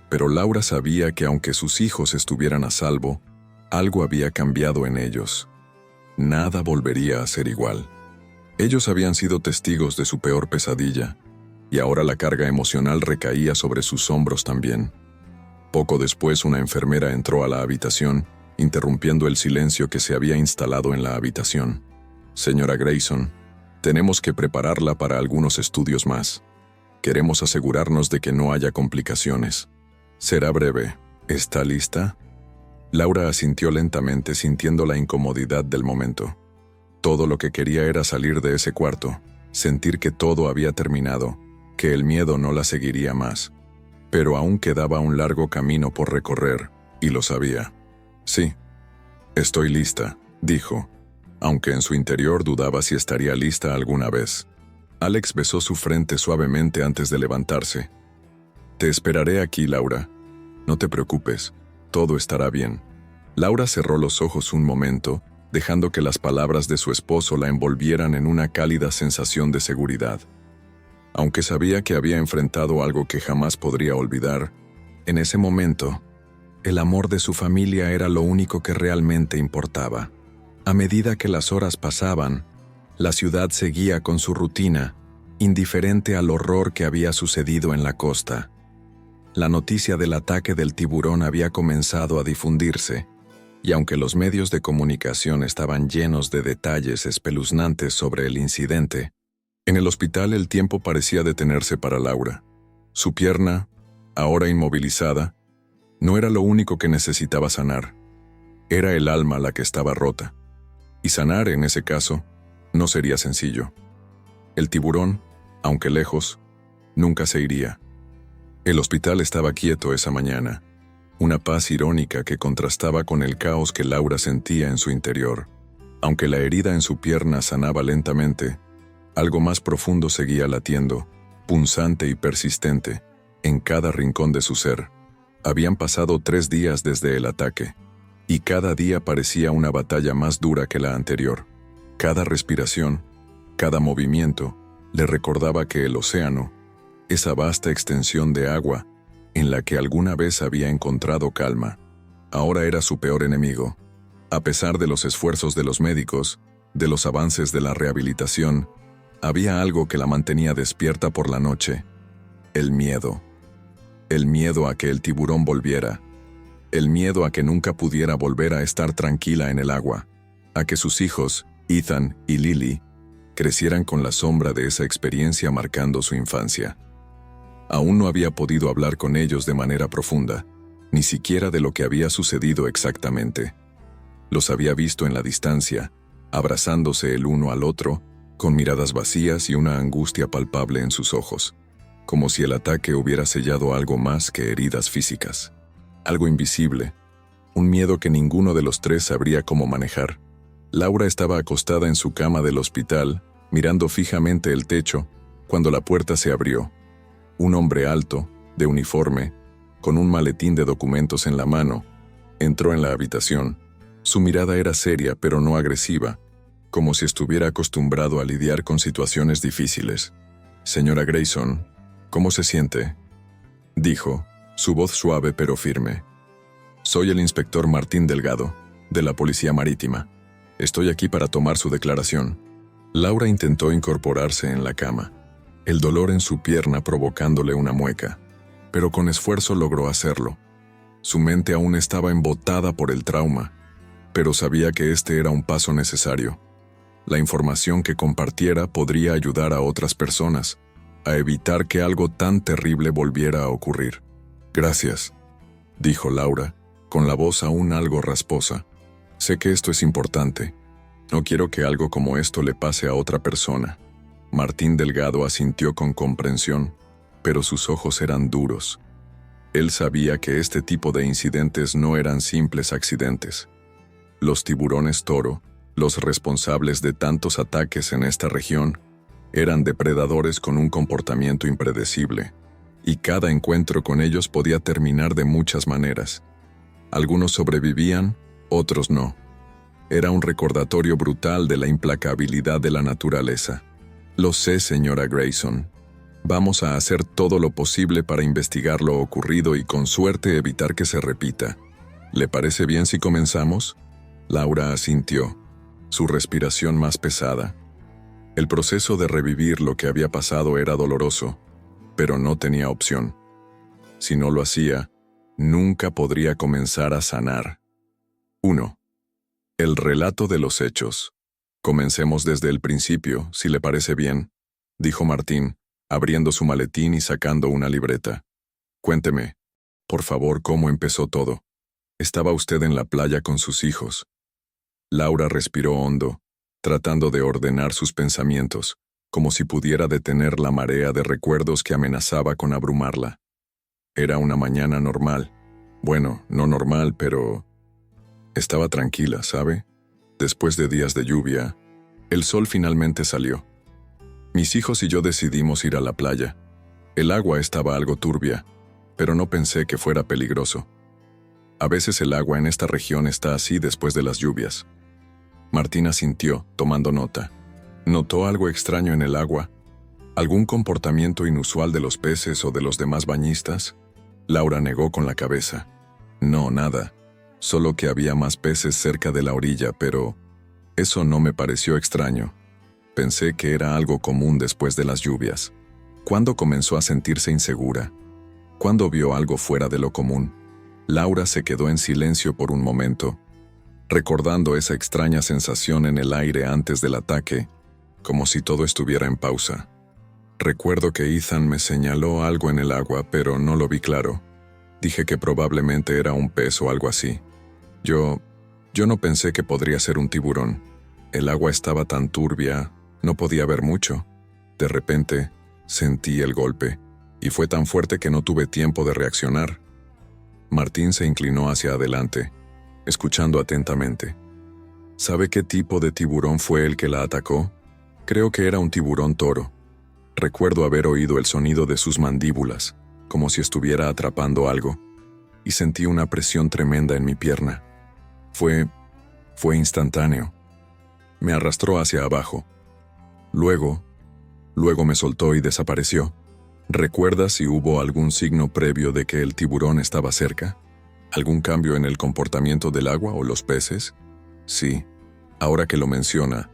Pero Laura sabía que aunque sus hijos estuvieran a salvo, algo había cambiado en ellos. Nada volvería a ser igual. Ellos habían sido testigos de su peor pesadilla, y ahora la carga emocional recaía sobre sus hombros también. Poco después, una enfermera entró a la habitación, interrumpiendo el silencio que se había instalado en la habitación. «Señora Grayson, tenemos que prepararla para algunos estudios más. Queremos asegurarnos de que no haya complicaciones. Será breve. ¿Está lista?». Laura asintió lentamente, sintiendo la incomodidad del momento. Todo lo que quería era salir de ese cuarto, sentir que todo había terminado, que el miedo no la seguiría más. Pero aún quedaba un largo camino por recorrer, y lo sabía. «Sí, estoy lista», dijo, aunque en su interior dudaba si estaría lista alguna vez. Alex besó su frente suavemente antes de levantarse. «Te esperaré aquí, Laura. No te preocupes, todo estará bien». Laura cerró los ojos un momento, dejando que las palabras de su esposo la envolvieran en una cálida sensación de seguridad. Aunque sabía que había enfrentado algo que jamás podría olvidar, en ese momento, el amor de su familia era lo único que realmente importaba. A medida que las horas pasaban, la ciudad seguía con su rutina, indiferente al horror que había sucedido en la costa. La noticia del ataque del tiburón había comenzado a difundirse, y aunque los medios de comunicación estaban llenos de detalles espeluznantes sobre el incidente, en el hospital el tiempo parecía detenerse para Laura. Su pierna, ahora inmovilizada, no era lo único que necesitaba sanar. Era el alma la que estaba rota. Y sanar, en ese caso, no sería sencillo. El tiburón, aunque lejos, nunca se iría. El hospital estaba quieto esa mañana, una paz irónica que contrastaba con el caos que Laura sentía en su interior. Aunque la herida en su pierna sanaba lentamente, algo más profundo seguía latiendo, punzante y persistente, en cada rincón de su ser. Habían pasado 3 días desde el ataque, y cada día parecía una batalla más dura que la anterior. Cada respiración, cada movimiento, le recordaba que el océano, esa vasta extensión de agua en la que alguna vez había encontrado calma, ahora era su peor enemigo. A pesar de los esfuerzos de los médicos, de los avances de la rehabilitación, había algo que la mantenía despierta por la noche: el miedo. El miedo a que el tiburón volviera. El miedo a que nunca pudiera volver a estar tranquila en el agua. A que sus hijos, Ethan y Lily, crecieran con la sombra de esa experiencia marcando su infancia. Aún no había podido hablar con ellos de manera profunda, ni siquiera de lo que había sucedido exactamente. Los había visto en la distancia, abrazándose el uno al otro, con miradas vacías y una angustia palpable en sus ojos, como si el ataque hubiera sellado algo más que heridas físicas. Algo invisible, un miedo que ninguno de los tres sabría cómo manejar. Laura estaba acostada en su cama del hospital, mirando fijamente el techo, cuando la puerta se abrió. Un hombre alto, de uniforme, con un maletín de documentos en la mano, entró en la habitación. Su mirada era seria pero no agresiva, como si estuviera acostumbrado a lidiar con situaciones difíciles. «Señora Grayson, ¿cómo se siente?», dijo, su voz suave pero firme. «Soy el inspector Martín Delgado, de la Policía Marítima. Estoy aquí para tomar su declaración». Laura intentó incorporarse en la cama, el dolor en su pierna provocándole una mueca, pero con esfuerzo logró hacerlo. Su mente aún estaba embotada por el trauma, pero sabía que este era un paso necesario. La información que compartiera podría ayudar a otras personas a evitar que algo tan terrible volviera a ocurrir. «Gracias», dijo Laura, con la voz aún algo rasposa. «Sé que esto es importante. No quiero que algo como esto le pase a otra persona». Martín Delgado asintió con comprensión, pero sus ojos eran duros. Él sabía que este tipo de incidentes no eran simples accidentes. Los tiburones toro, los responsables de tantos ataques en esta región, eran depredadores con un comportamiento impredecible, y cada encuentro con ellos podía terminar de muchas maneras. Algunos sobrevivían, otros no. Era un recordatorio brutal de la implacabilidad de la naturaleza. «Lo sé, señora Grayson. Vamos a hacer todo lo posible para investigar lo ocurrido y con suerte evitar que se repita. ¿Le parece bien si comenzamos?». Laura asintió, su respiración más pesada. El proceso de revivir lo que había pasado era doloroso, pero no tenía opción. Si no lo hacía, nunca podría comenzar a sanar. 1. El relato de los hechos. «Comencemos desde el principio, si le parece bien», dijo Martín, abriendo su maletín y sacando una libreta. «Cuénteme, por favor, cómo empezó todo. Estaba usted en la playa con sus hijos». Laura respiró hondo, tratando de ordenar sus pensamientos, como si pudiera detener la marea de recuerdos que amenazaba con abrumarla. Era una mañana normal. Bueno, no normal, pero... estaba tranquila, ¿sabe? Después de días de lluvia, el sol finalmente salió. Mis hijos y yo decidimos ir a la playa. El agua estaba algo turbia, pero no pensé que fuera peligroso. A veces el agua en esta región está así después de las lluvias. Martín asintió, tomando nota. ¿Notó algo extraño en el agua? ¿Algún comportamiento inusual de los peces o de los demás bañistas? Laura negó con la cabeza. No, nada. Solo que había más peces cerca de la orilla, pero eso no me pareció extraño. Pensé que era algo común después de las lluvias. ¿Cuándo comenzó a sentirse insegura? ¿Cuándo vio algo fuera de lo común? Laura se quedó en silencio por un momento, recordando esa extraña sensación en el aire antes del ataque, como si todo estuviera en pausa. Recuerdo que Ethan me señaló algo en el agua, pero no lo vi claro. Dije que probablemente era un pez o algo así. Yo no pensé que podría ser un tiburón. El agua estaba tan turbia, no podía ver mucho. De repente, sentí el golpe, y fue tan fuerte que no tuve tiempo de reaccionar. Martín se inclinó hacia adelante, escuchando atentamente. ¿Sabe qué tipo de tiburón fue el que la atacó? Creo que era un tiburón toro. Recuerdo haber oído el sonido de sus mandíbulas, como si estuviera atrapando algo, y sentí una presión tremenda en mi pierna. Fue instantáneo. Me arrastró hacia abajo. Luego me soltó y desapareció. ¿Recuerdas si hubo algún signo previo de que el tiburón estaba cerca? ¿Algún cambio en el comportamiento del agua o los peces? Sí, ahora que lo menciona,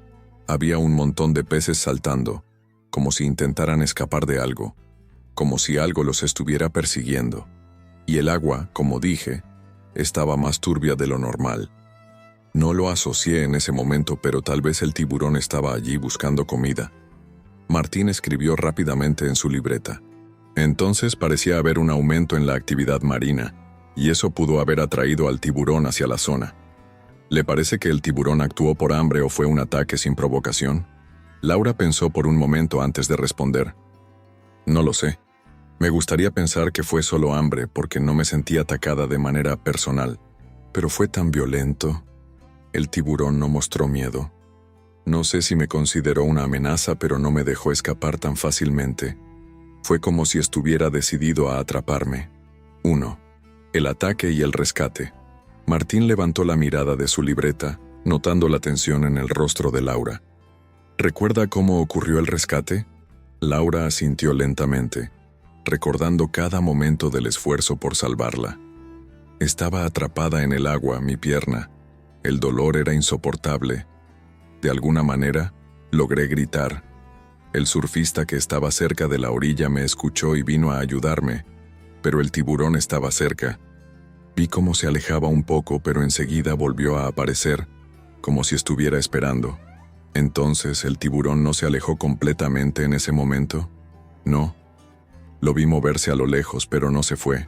había un montón de peces saltando, como si intentaran escapar de algo, como si algo los estuviera persiguiendo. Y el agua, como dije, estaba más turbia de lo normal. No lo asocié en ese momento, pero tal vez el tiburón estaba allí buscando comida. Martín escribió rápidamente en su libreta. Entonces parecía haber un aumento en la actividad marina, y eso pudo haber atraído al tiburón hacia la zona. ¿Le parece que el tiburón actuó por hambre o fue un ataque sin provocación? Laura pensó por un momento antes de responder. No lo sé. Me gustaría pensar que fue solo hambre porque no me sentí atacada de manera personal, pero fue tan violento. El tiburón no mostró miedo. No sé si me consideró una amenaza, pero no me dejó escapar tan fácilmente. Fue como si estuviera decidido a atraparme. 1. El ataque y el rescate. Martín levantó la mirada de su libreta, notando la tensión en el rostro de Laura. ¿Recuerda cómo ocurrió el rescate? Laura asintió lentamente, recordando cada momento del esfuerzo por salvarla. Estaba atrapada en el agua, mi pierna. El dolor era insoportable. De alguna manera, logré gritar. El surfista que estaba cerca de la orilla me escuchó y vino a ayudarme, pero el tiburón estaba cerca. Vi cómo se alejaba un poco, pero enseguida volvió a aparecer, como si estuviera esperando. Entonces, ¿el tiburón no se alejó completamente en ese momento? No. Lo vi moverse a lo lejos, pero no se fue.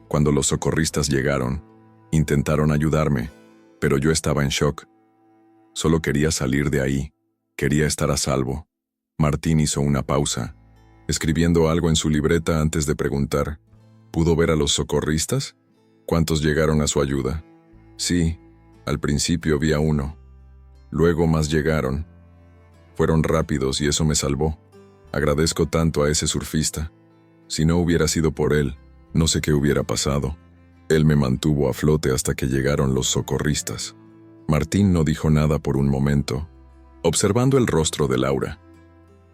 Cuando los socorristas llegaron, intentaron ayudarme, pero yo estaba en shock. Solo quería salir de ahí, quería estar a salvo. Martín hizo una pausa, escribiendo algo en su libreta antes de preguntar, ¿pudo ver a los socorristas? ¿Cuántos llegaron a su ayuda? Sí, al principio vi a uno. Luego más llegaron. Fueron rápidos y eso me salvó. Agradezco tanto a ese surfista. Si no hubiera sido por él, no sé qué hubiera pasado. Él me mantuvo a flote hasta que llegaron los socorristas. Martín no dijo nada por un momento, observando el rostro de Laura.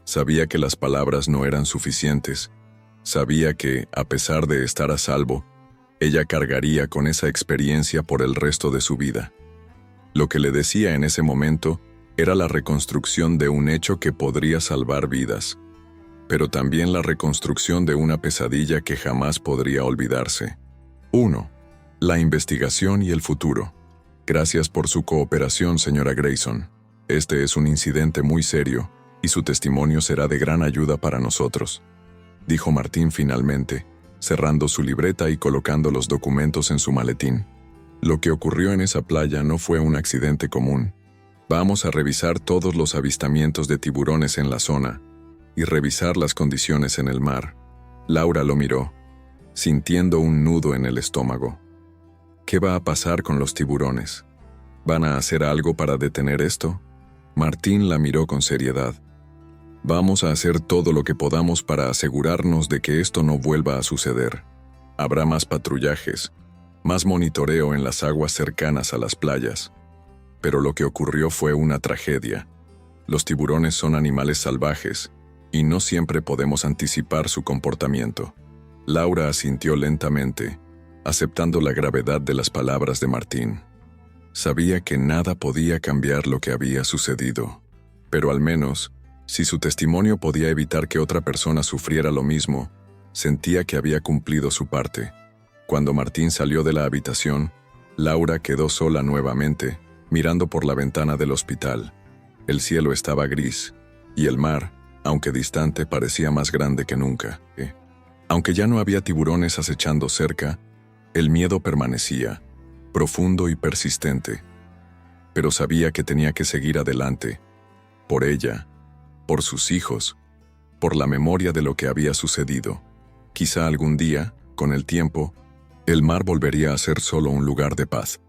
Sabía que las palabras no eran suficientes. Sabía que, a pesar de estar a salvo, ella cargaría con esa experiencia por el resto de su vida. Lo que le decía en ese momento era la reconstrucción de un hecho que podría salvar vidas, pero también la reconstrucción de una pesadilla que jamás podría olvidarse. 1. La investigación y el futuro. Gracias por su cooperación, señora Grayson. Este es un incidente muy serio, y su testimonio será de gran ayuda para nosotros, dijo Martín finalmente, cerrando su libreta y colocando los documentos en su maletín. Lo que ocurrió en esa playa no fue un accidente común. Vamos a revisar todos los avistamientos de tiburones en la zona y revisar las condiciones en el mar. Laura lo miró, sintiendo un nudo en el estómago. ¿Qué va a pasar con los tiburones? ¿Van a hacer algo para detener esto? Martín la miró con seriedad. Vamos a hacer todo lo que podamos para asegurarnos de que esto no vuelva a suceder. Habrá más patrullajes, más monitoreo en las aguas cercanas a las playas. Pero lo que ocurrió fue una tragedia. Los tiburones son animales salvajes, y no siempre podemos anticipar su comportamiento. Laura asintió lentamente, aceptando la gravedad de las palabras de Martín. Sabía que nada podía cambiar lo que había sucedido, pero al menos, si su testimonio podía evitar que otra persona sufriera lo mismo, sentía que había cumplido su parte. Cuando Martín salió de la habitación, Laura quedó sola nuevamente, mirando por la ventana del hospital. El cielo estaba gris, y el mar, aunque distante, parecía más grande que nunca. Aunque ya no había tiburones acechando cerca, el miedo permanecía, profundo y persistente. Pero sabía que tenía que seguir adelante, por ella, por sus hijos, por la memoria de lo que había sucedido. Quizá algún día, con el tiempo, el mar volvería a ser solo un lugar de paz.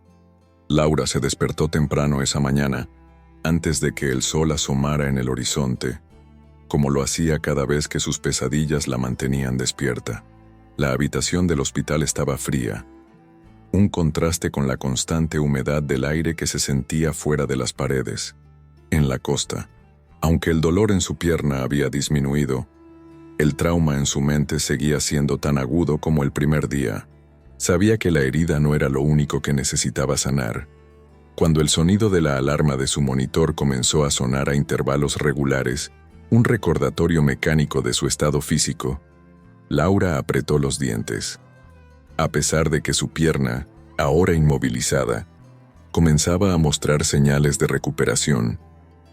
Laura se despertó temprano esa mañana, antes de que el sol asomara en el horizonte, como lo hacía cada vez que sus pesadillas la mantenían despierta. La habitación del hospital estaba fría, un contraste con la constante humedad del aire que se sentía fuera de las paredes. En la costa, aunque el dolor en su pierna había disminuido, el trauma en su mente seguía siendo tan agudo como el primer día. Sabía que la herida no era lo único que necesitaba sanar. Cuando el sonido de la alarma de su monitor comenzó a sonar a intervalos regulares, un recordatorio mecánico de su estado físico, Laura apretó los dientes. A pesar de que su pierna, ahora inmovilizada, comenzaba a mostrar señales de recuperación,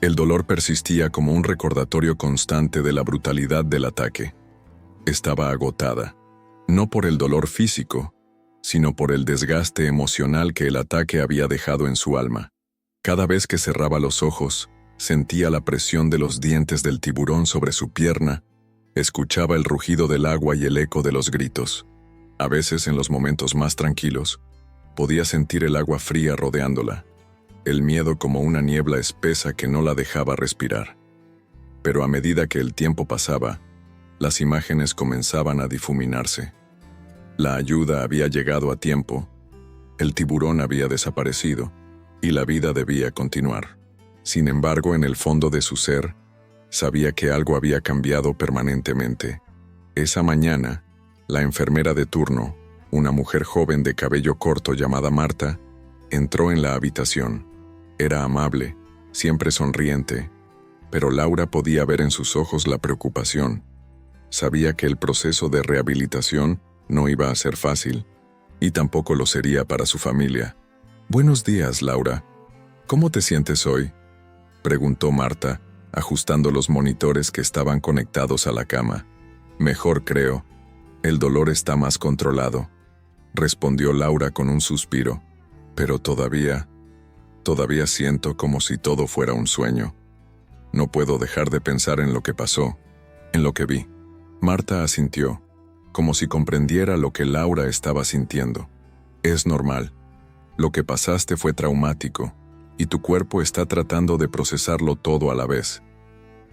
el dolor persistía como un recordatorio constante de la brutalidad del ataque. Estaba agotada, no por el dolor físico, sino por el desgaste emocional que el ataque había dejado en su alma. Cada vez que cerraba los ojos, sentía la presión de los dientes del tiburón sobre su pierna, escuchaba el rugido del agua y el eco de los gritos. A veces, en los momentos más tranquilos, podía sentir el agua fría rodeándola, el miedo como una niebla espesa que no la dejaba respirar. Pero a medida que el tiempo pasaba, las imágenes comenzaban a difuminarse. La ayuda había llegado a tiempo, el tiburón había desaparecido, y la vida debía continuar. Sin embargo, en el fondo de su ser, sabía que algo había cambiado permanentemente. Esa mañana, la enfermera de turno, una mujer joven de cabello corto llamada Marta, entró en la habitación. Era amable, siempre sonriente, pero Laura podía ver en sus ojos la preocupación. Sabía que el proceso de rehabilitación no iba a ser fácil, y tampoco lo sería para su familia. «Buenos días, Laura. ¿Cómo te sientes hoy?», preguntó Marta, ajustando los monitores que estaban conectados a la cama. «Mejor, creo. El dolor está más controlado», respondió Laura con un suspiro. «Pero todavía siento como si todo fuera un sueño. No puedo dejar de pensar en lo que pasó, en lo que vi». Marta asintió, como si comprendiera lo que Laura estaba sintiendo. «Es normal. Lo que pasaste fue traumático, y tu cuerpo está tratando de procesarlo todo a la vez.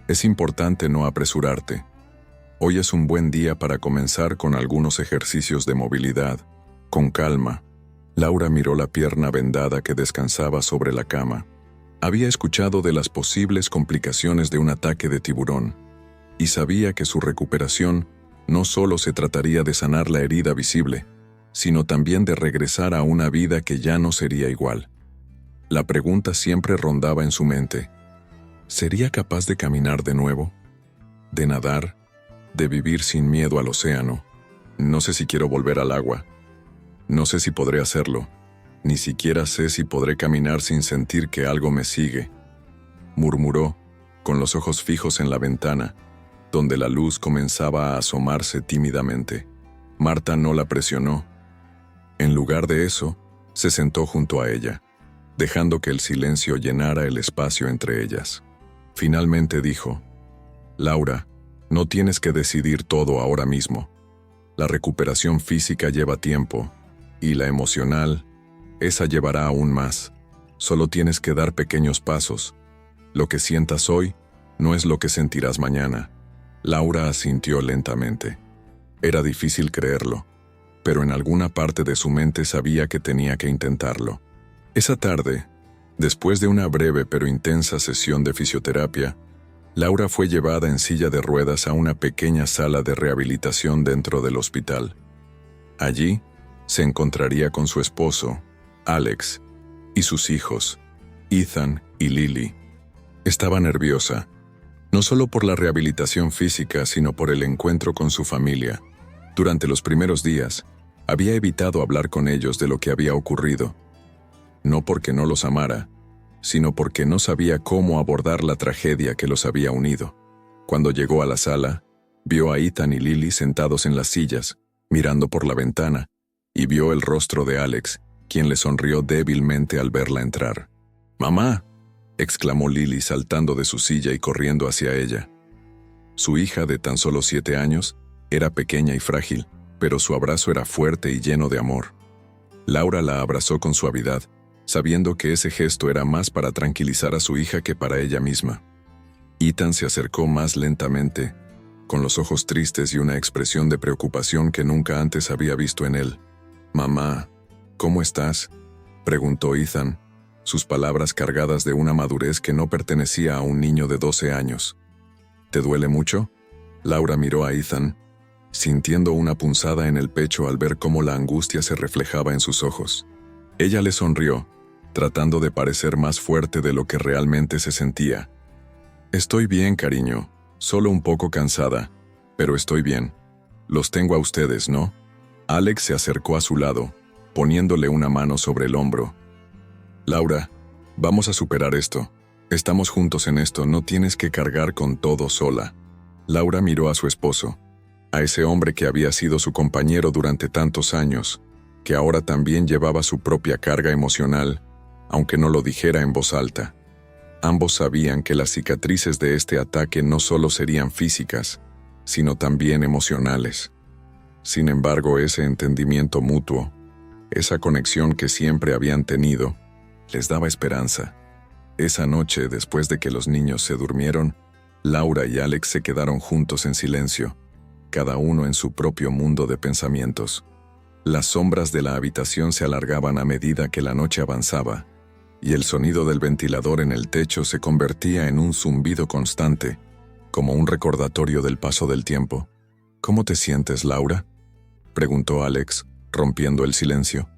Es importante no apresurarte. Hoy es un buen día para comenzar con algunos ejercicios de movilidad, con calma». Laura miró la pierna vendada que descansaba sobre la cama. Había escuchado de las posibles complicaciones de un ataque de tiburón, y sabía que su recuperación no solo se trataría de sanar la herida visible, sino también de regresar a una vida que ya no sería igual. La pregunta siempre rondaba en su mente. ¿Sería capaz de caminar de nuevo? ¿De nadar? ¿De vivir sin miedo al océano? No sé si quiero volver al agua. No sé si podré hacerlo. Ni siquiera sé si podré caminar sin sentir que algo me sigue», murmuró, con los ojos fijos en la ventana, donde la luz comenzaba a asomarse tímidamente. Marta no la presionó. En lugar de eso, se sentó junto a ella, dejando que el silencio llenara el espacio entre ellas. Finalmente dijo: «Laura, no tienes que decidir todo ahora mismo. La recuperación física lleva tiempo, y la emocional, esa llevará aún más. Solo tienes que dar pequeños pasos. Lo que sientas hoy no es lo que sentirás mañana». Laura asintió lentamente. Era difícil creerlo, pero en alguna parte de su mente sabía que tenía que intentarlo. Esa tarde, Después de una breve pero intensa sesión de fisioterapia, Laura fue llevada en silla de ruedas a una pequeña sala de rehabilitación dentro del hospital. Allí se encontraría con su esposo, Alex, y sus hijos, Ethan y Lily. Estaba nerviosa, no solo por la rehabilitación física, sino por el encuentro con su familia. Durante los primeros días, había evitado hablar con ellos de lo que había ocurrido. No porque no los amara, sino porque no sabía cómo abordar la tragedia que los había unido. Cuando llegó a la sala, vio a Ethan y Lily sentados en las sillas, mirando por la ventana, y vio el rostro de Alex, quien le sonrió débilmente al verla entrar. «¡Mamá!», exclamó Lily saltando de su silla y corriendo hacia ella. Su hija, de tan solo 7 años, era pequeña y frágil, pero su abrazo era fuerte y lleno de amor. Laura la abrazó con suavidad, sabiendo que ese gesto era más para tranquilizar a su hija que para ella misma. Ethan se acercó más lentamente, con los ojos tristes y una expresión de preocupación que nunca antes había visto en él. «Mamá, ¿cómo estás?», preguntó Ethan, sus palabras cargadas de una madurez que no pertenecía a un niño de 12 años. «¿Te duele mucho?», Laura miró a Ethan, sintiendo una punzada en el pecho al ver cómo la angustia se reflejaba en sus ojos. Ella le sonrió, tratando de parecer más fuerte de lo que realmente se sentía. «Estoy bien, cariño, solo un poco cansada, pero estoy bien. Los tengo a ustedes, ¿no?». Alex se acercó a su lado, poniéndole una mano sobre el hombro. «Laura, vamos a superar esto. Estamos juntos en esto, no tienes que cargar con todo sola». Laura miró a su esposo, a ese hombre que había sido su compañero durante tantos años, que ahora también llevaba su propia carga emocional, aunque no lo dijera en voz alta. Ambos sabían que las cicatrices de este ataque no solo serían físicas, sino también emocionales. Sin embargo, ese entendimiento mutuo, esa conexión que siempre habían tenido, les daba esperanza. Esa noche, después de que los niños se durmieron, Laura y Alex se quedaron juntos en silencio, cada uno en su propio mundo de pensamientos. Las sombras de la habitación se alargaban a medida que la noche avanzaba, y el sonido del ventilador en el techo se convertía en un zumbido constante, como un recordatorio del paso del tiempo. «¿Cómo te sientes, Laura?», preguntó Alex, rompiendo el silencio.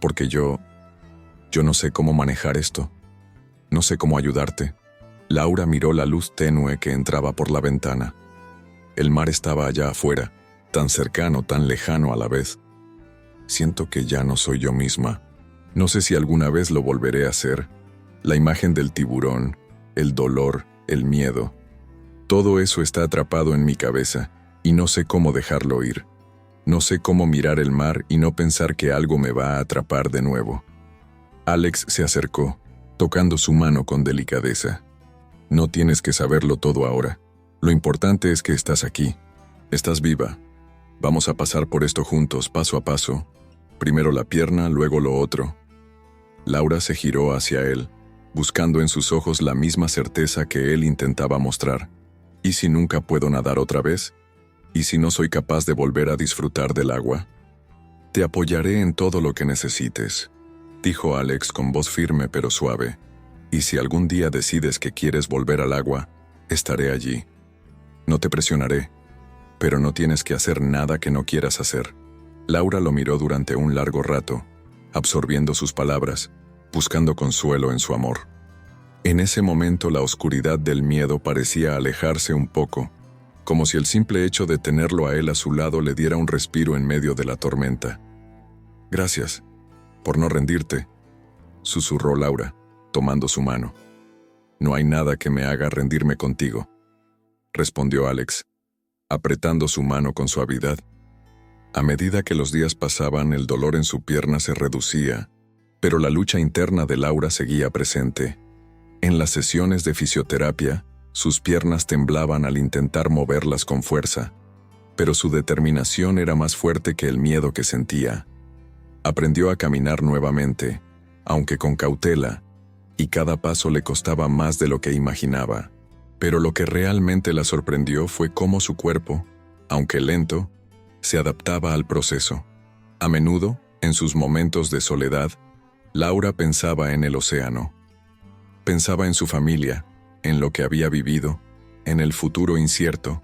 «Porque yo no sé cómo manejar esto. No sé cómo ayudarte». Laura miró la luz tenue que entraba por la ventana. El mar estaba allá afuera, tan cercano, tan lejano a la vez. «Siento que ya no soy yo misma. No sé si alguna vez lo volveré a hacer. La imagen del tiburón, el dolor, el miedo. Todo eso está atrapado en mi cabeza, y no sé cómo dejarlo ir. No sé cómo mirar el mar y no pensar que algo me va a atrapar de nuevo». Alex se acercó, tocando su mano con delicadeza. «No tienes que saberlo todo ahora. Lo importante es que estás aquí. Estás viva. Vamos a pasar por esto juntos, paso a paso. Primero la pierna, luego lo otro». Laura se giró hacia él, buscando en sus ojos la misma certeza que él intentaba mostrar. «¿Y si nunca puedo nadar otra vez? ¿Y si no soy capaz de volver a disfrutar del agua? Te apoyaré en todo lo que necesites», dijo Alex con voz firme pero suave. «Y si algún día decides que quieres volver al agua, estaré allí. No te presionaré, pero no tienes que hacer nada que no quieras hacer». Laura lo miró durante un largo rato, absorbiendo sus palabras, buscando consuelo en su amor. En ese momento la oscuridad del miedo parecía alejarse un poco, como si el simple hecho de tenerlo a él a su lado le diera un respiro en medio de la tormenta. «Gracias por no rendirte», susurró Laura, tomando su mano. «No hay nada que me haga rendirme contigo», respondió Alex, apretando su mano con suavidad. A medida que los días pasaban, el dolor en su pierna se reducía, pero la lucha interna de Laura seguía presente. En las sesiones de fisioterapia, sus piernas temblaban al intentar moverlas con fuerza, pero su determinación era más fuerte que el miedo que sentía. Aprendió a caminar nuevamente, aunque con cautela, y cada paso le costaba más de lo que imaginaba. Pero lo que realmente la sorprendió fue cómo su cuerpo, aunque lento, se adaptaba al proceso. A menudo, en sus momentos de soledad, Laura pensaba en el océano. Pensaba en su familia, en lo que había vivido, en el futuro incierto.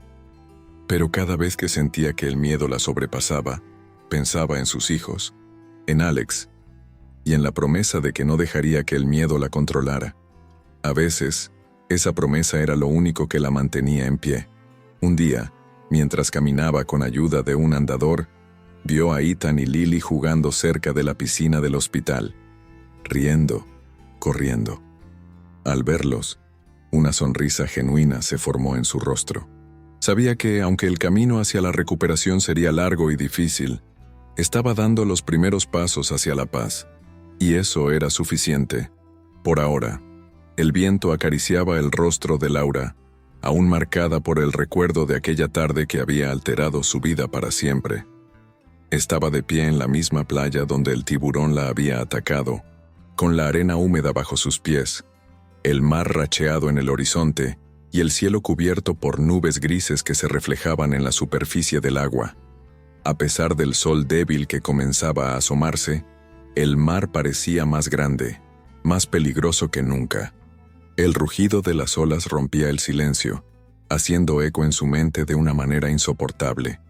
Pero cada vez que sentía que el miedo la sobrepasaba, pensaba en sus hijos, en Alex, y en la promesa de que no dejaría que el miedo la controlara. A veces, esa promesa era lo único que la mantenía en pie. Un día, mientras caminaba con ayuda de un andador, vio a Ethan y Lily jugando cerca de la piscina del hospital, riendo, corriendo. Al verlos, una sonrisa genuina se formó en su rostro. Sabía que, aunque el camino hacia la recuperación sería largo y difícil, estaba dando los primeros pasos hacia la paz. Y eso era suficiente. Por ahora, el viento acariciaba el rostro de Laura, aún marcada por el recuerdo de aquella tarde que había alterado su vida para siempre. Estaba de pie en la misma playa donde el tiburón la había atacado, con la arena húmeda bajo sus pies, el mar racheado en el horizonte y el cielo cubierto por nubes grises que se reflejaban en la superficie del agua. A pesar del sol débil que comenzaba a asomarse, el mar parecía más grande, más peligroso que nunca. El rugido de las olas rompía el silencio, haciendo eco en su mente de una manera insoportable.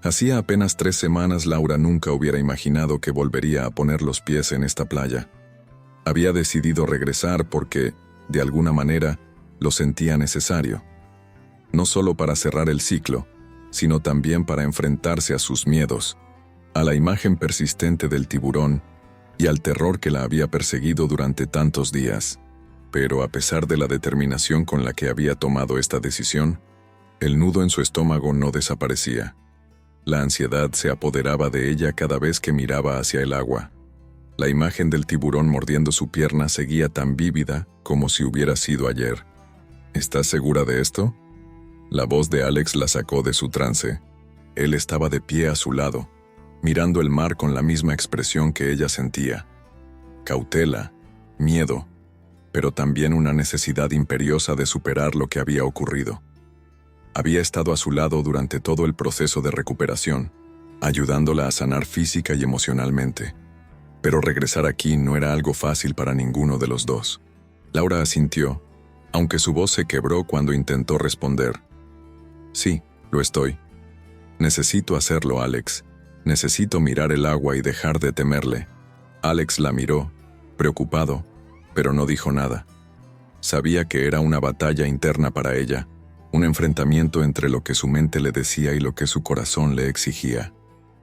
Hacía apenas 3 semanas Laura nunca hubiera imaginado que volvería a poner los pies en esta playa. Había decidido regresar porque, de alguna manera, lo sentía necesario. No solo para cerrar el ciclo, sino también para enfrentarse a sus miedos, a la imagen persistente del tiburón y al terror que la había perseguido durante tantos días. Pero a pesar de la determinación con la que había tomado esta decisión, el nudo en su estómago no desaparecía. La ansiedad se apoderaba de ella cada vez que miraba hacia el agua. La imagen del tiburón mordiendo su pierna seguía tan vívida como si hubiera sido ayer. ¿Estás segura de esto? La voz de Alex la sacó de su trance. Él estaba de pie a su lado, mirando el mar con la misma expresión que ella sentía. Cautela, miedo, pero también una necesidad imperiosa de superar lo que había ocurrido. Había estado a su lado durante todo el proceso de recuperación, ayudándola a sanar física y emocionalmente. Pero regresar aquí no era algo fácil para ninguno de los dos. Laura asintió, aunque su voz se quebró cuando intentó responder. Sí, lo estoy. Necesito hacerlo, Alex. Necesito mirar el agua y dejar de temerle. Alex la miró, preocupado, pero no dijo nada. Sabía que era una batalla interna para ella, un enfrentamiento entre lo que su mente le decía y lo que su corazón le exigía.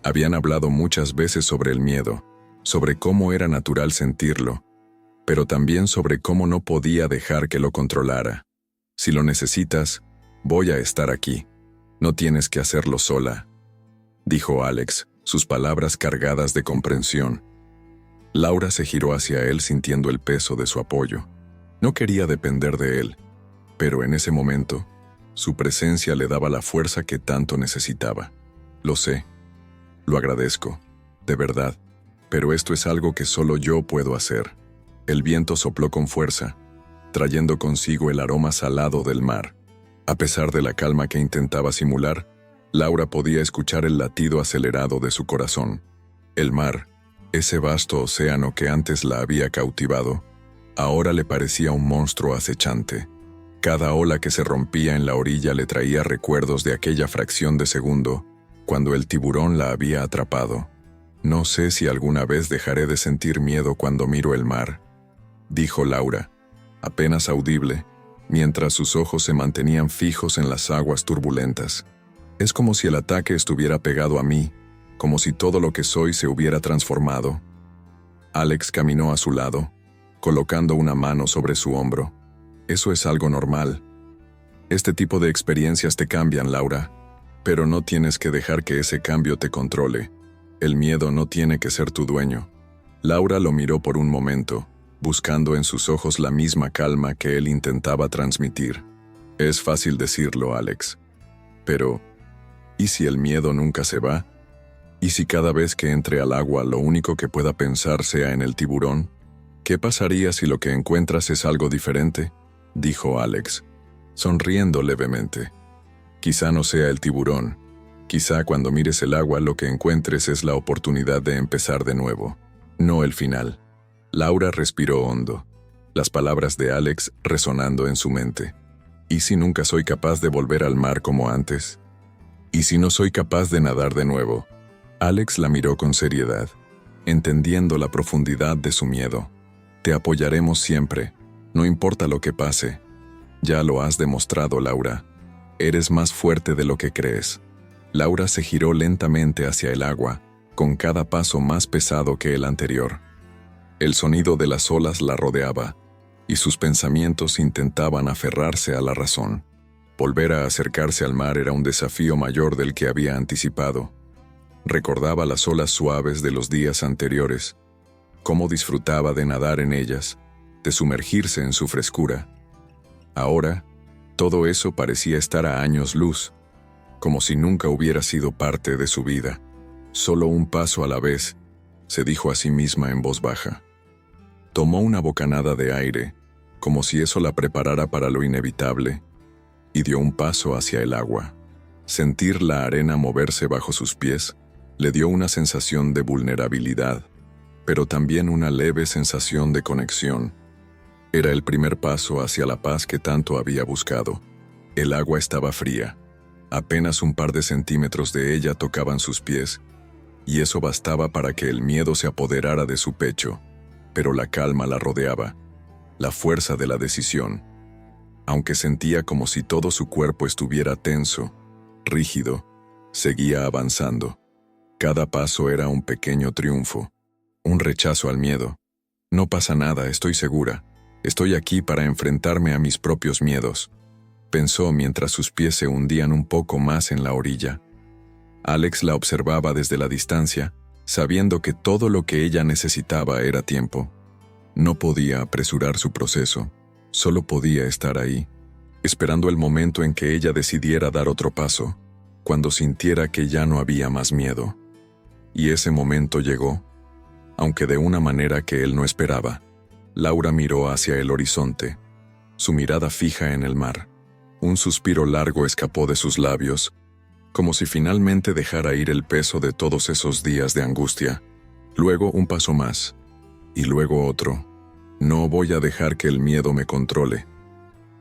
Habían hablado muchas veces sobre el miedo, sobre cómo era natural sentirlo, pero también sobre cómo no podía dejar que lo controlara. Si lo necesitas, voy a estar aquí. No tienes que hacerlo sola, dijo Alex, sus palabras cargadas de comprensión. Laura se giró hacia él sintiendo el peso de su apoyo. No quería depender de él, pero en ese momento, su presencia le daba la fuerza que tanto necesitaba. Lo sé. Lo agradezco, de verdad, pero esto es algo que solo yo puedo hacer. El viento sopló con fuerza, trayendo consigo el aroma salado del mar. A pesar de la calma que intentaba simular, Laura podía escuchar el latido acelerado de su corazón. El mar, ese vasto océano que antes la había cautivado, ahora le parecía un monstruo acechante. Cada ola que se rompía en la orilla le traía recuerdos de aquella fracción de segundo, cuando el tiburón la había atrapado. No sé si alguna vez dejaré de sentir miedo cuando miro el mar, dijo Laura, apenas audible, mientras sus ojos se mantenían fijos en las aguas turbulentas. Es como si el ataque estuviera pegado a mí, como si todo lo que soy se hubiera transformado. Alex caminó a su lado, colocando una mano sobre su hombro. Eso es algo normal. Este tipo de experiencias te cambian, Laura, pero no tienes que dejar que ese cambio te controle. El miedo no tiene que ser tu dueño. Laura lo miró por un momento, buscando en sus ojos la misma calma que él intentaba transmitir. Es fácil decirlo, Alex. Pero, ¿y si el miedo nunca se va? ¿Y si cada vez que entre al agua lo único que pueda pensar sea en el tiburón? ¿Qué pasaría si lo que encuentras es algo diferente?, dijo Alex, sonriendo levemente. Quizá no sea el tiburón. Quizá cuando mires el agua lo que encuentres es la oportunidad de empezar de nuevo, no el final. Laura respiró hondo. las palabras de Alex resonando en su mente. ¿Y si nunca soy capaz de volver al mar como antes? ¿Y si no soy capaz de nadar de nuevo? Alex la miró con seriedad, entendiendo la profundidad de su miedo. Te apoyaremos siempre, no importa lo que pase. Ya lo has demostrado, Laura. Eres más fuerte de lo que crees. Laura se giró lentamente hacia el agua, con cada paso más pesado que el anterior. El sonido de las olas la rodeaba, y sus pensamientos intentaban aferrarse a la razón. Volver a acercarse al mar era un desafío mayor del que había anticipado. Recordaba las olas suaves de los días anteriores, cómo disfrutaba de nadar en ellas, de sumergirse en su frescura. Ahora, todo eso parecía estar a años luz, como si nunca hubiera sido parte de su vida. Solo un paso a la vez, se dijo a sí misma en voz baja. Tomó una bocanada de aire, como si eso la preparara para lo inevitable, y dio un paso hacia el agua. Sentir la arena moverse bajo sus pies le dio una sensación de vulnerabilidad, pero también una leve sensación de conexión. Era el primer paso hacia la paz que tanto había buscado. El agua estaba fría. Apenas un par de centímetros de ella tocaban sus pies, y eso bastaba para que el miedo se apoderara de su pecho, pero la calma la rodeaba, la fuerza de la decisión. Aunque sentía como si todo su cuerpo estuviera tenso, rígido, seguía avanzando. Cada paso era un pequeño triunfo, un rechazo al miedo. No pasa nada, estoy segura. Estoy aquí para enfrentarme a mis propios miedos, pensó mientras sus pies se hundían un poco más en la orilla. Alex la observaba desde la distancia, sabiendo que todo lo que ella necesitaba era tiempo. No podía apresurar su proceso, solo podía estar ahí, esperando el momento en que ella decidiera dar otro paso, cuando sintiera que ya no había más miedo. Y ese momento llegó, aunque de una manera que él no esperaba. Laura miró hacia el horizonte, su mirada fija en el mar. Un suspiro largo escapó de sus labios, como si finalmente dejara ir el peso de todos esos días de angustia. Luego un paso más, y luego otro. No voy a dejar que el miedo me controle,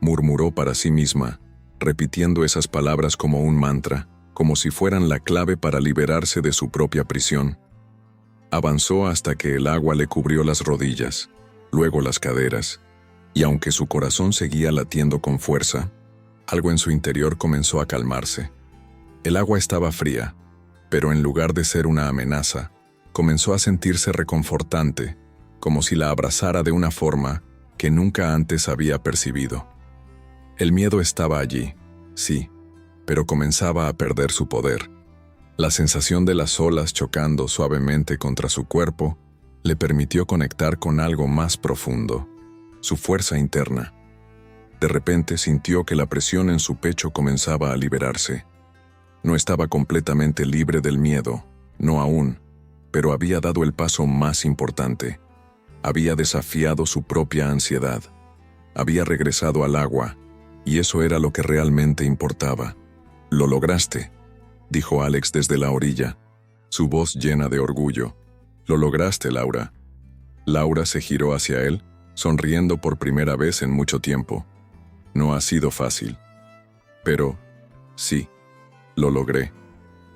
murmuró para sí misma, repitiendo esas palabras como un mantra, como si fueran la clave para liberarse de su propia prisión. Avanzó hasta que el agua le cubrió las rodillas, luego las caderas, y aunque su corazón seguía latiendo con fuerza, algo en su interior comenzó a calmarse. El agua estaba fría, pero en lugar de ser una amenaza, comenzó a sentirse reconfortante, como si la abrazara de una forma que nunca antes había percibido. El miedo estaba allí, sí, pero comenzaba a perder su poder. La sensación de las olas chocando suavemente contra su cuerpo le permitió conectar con algo más profundo, su fuerza interna. De repente sintió que la presión en su pecho comenzaba a liberarse. No estaba completamente libre del miedo, no aún, pero había dado el paso más importante. Había desafiado su propia ansiedad. Había regresado al agua, y eso era lo que realmente importaba. «Lo lograste», dijo Alex desde la orilla, su voz llena de orgullo. «Lo lograste, Laura». Laura se giró hacia él, sonriendo por primera vez en mucho tiempo. «No ha sido fácil. Pero, sí, lo logré».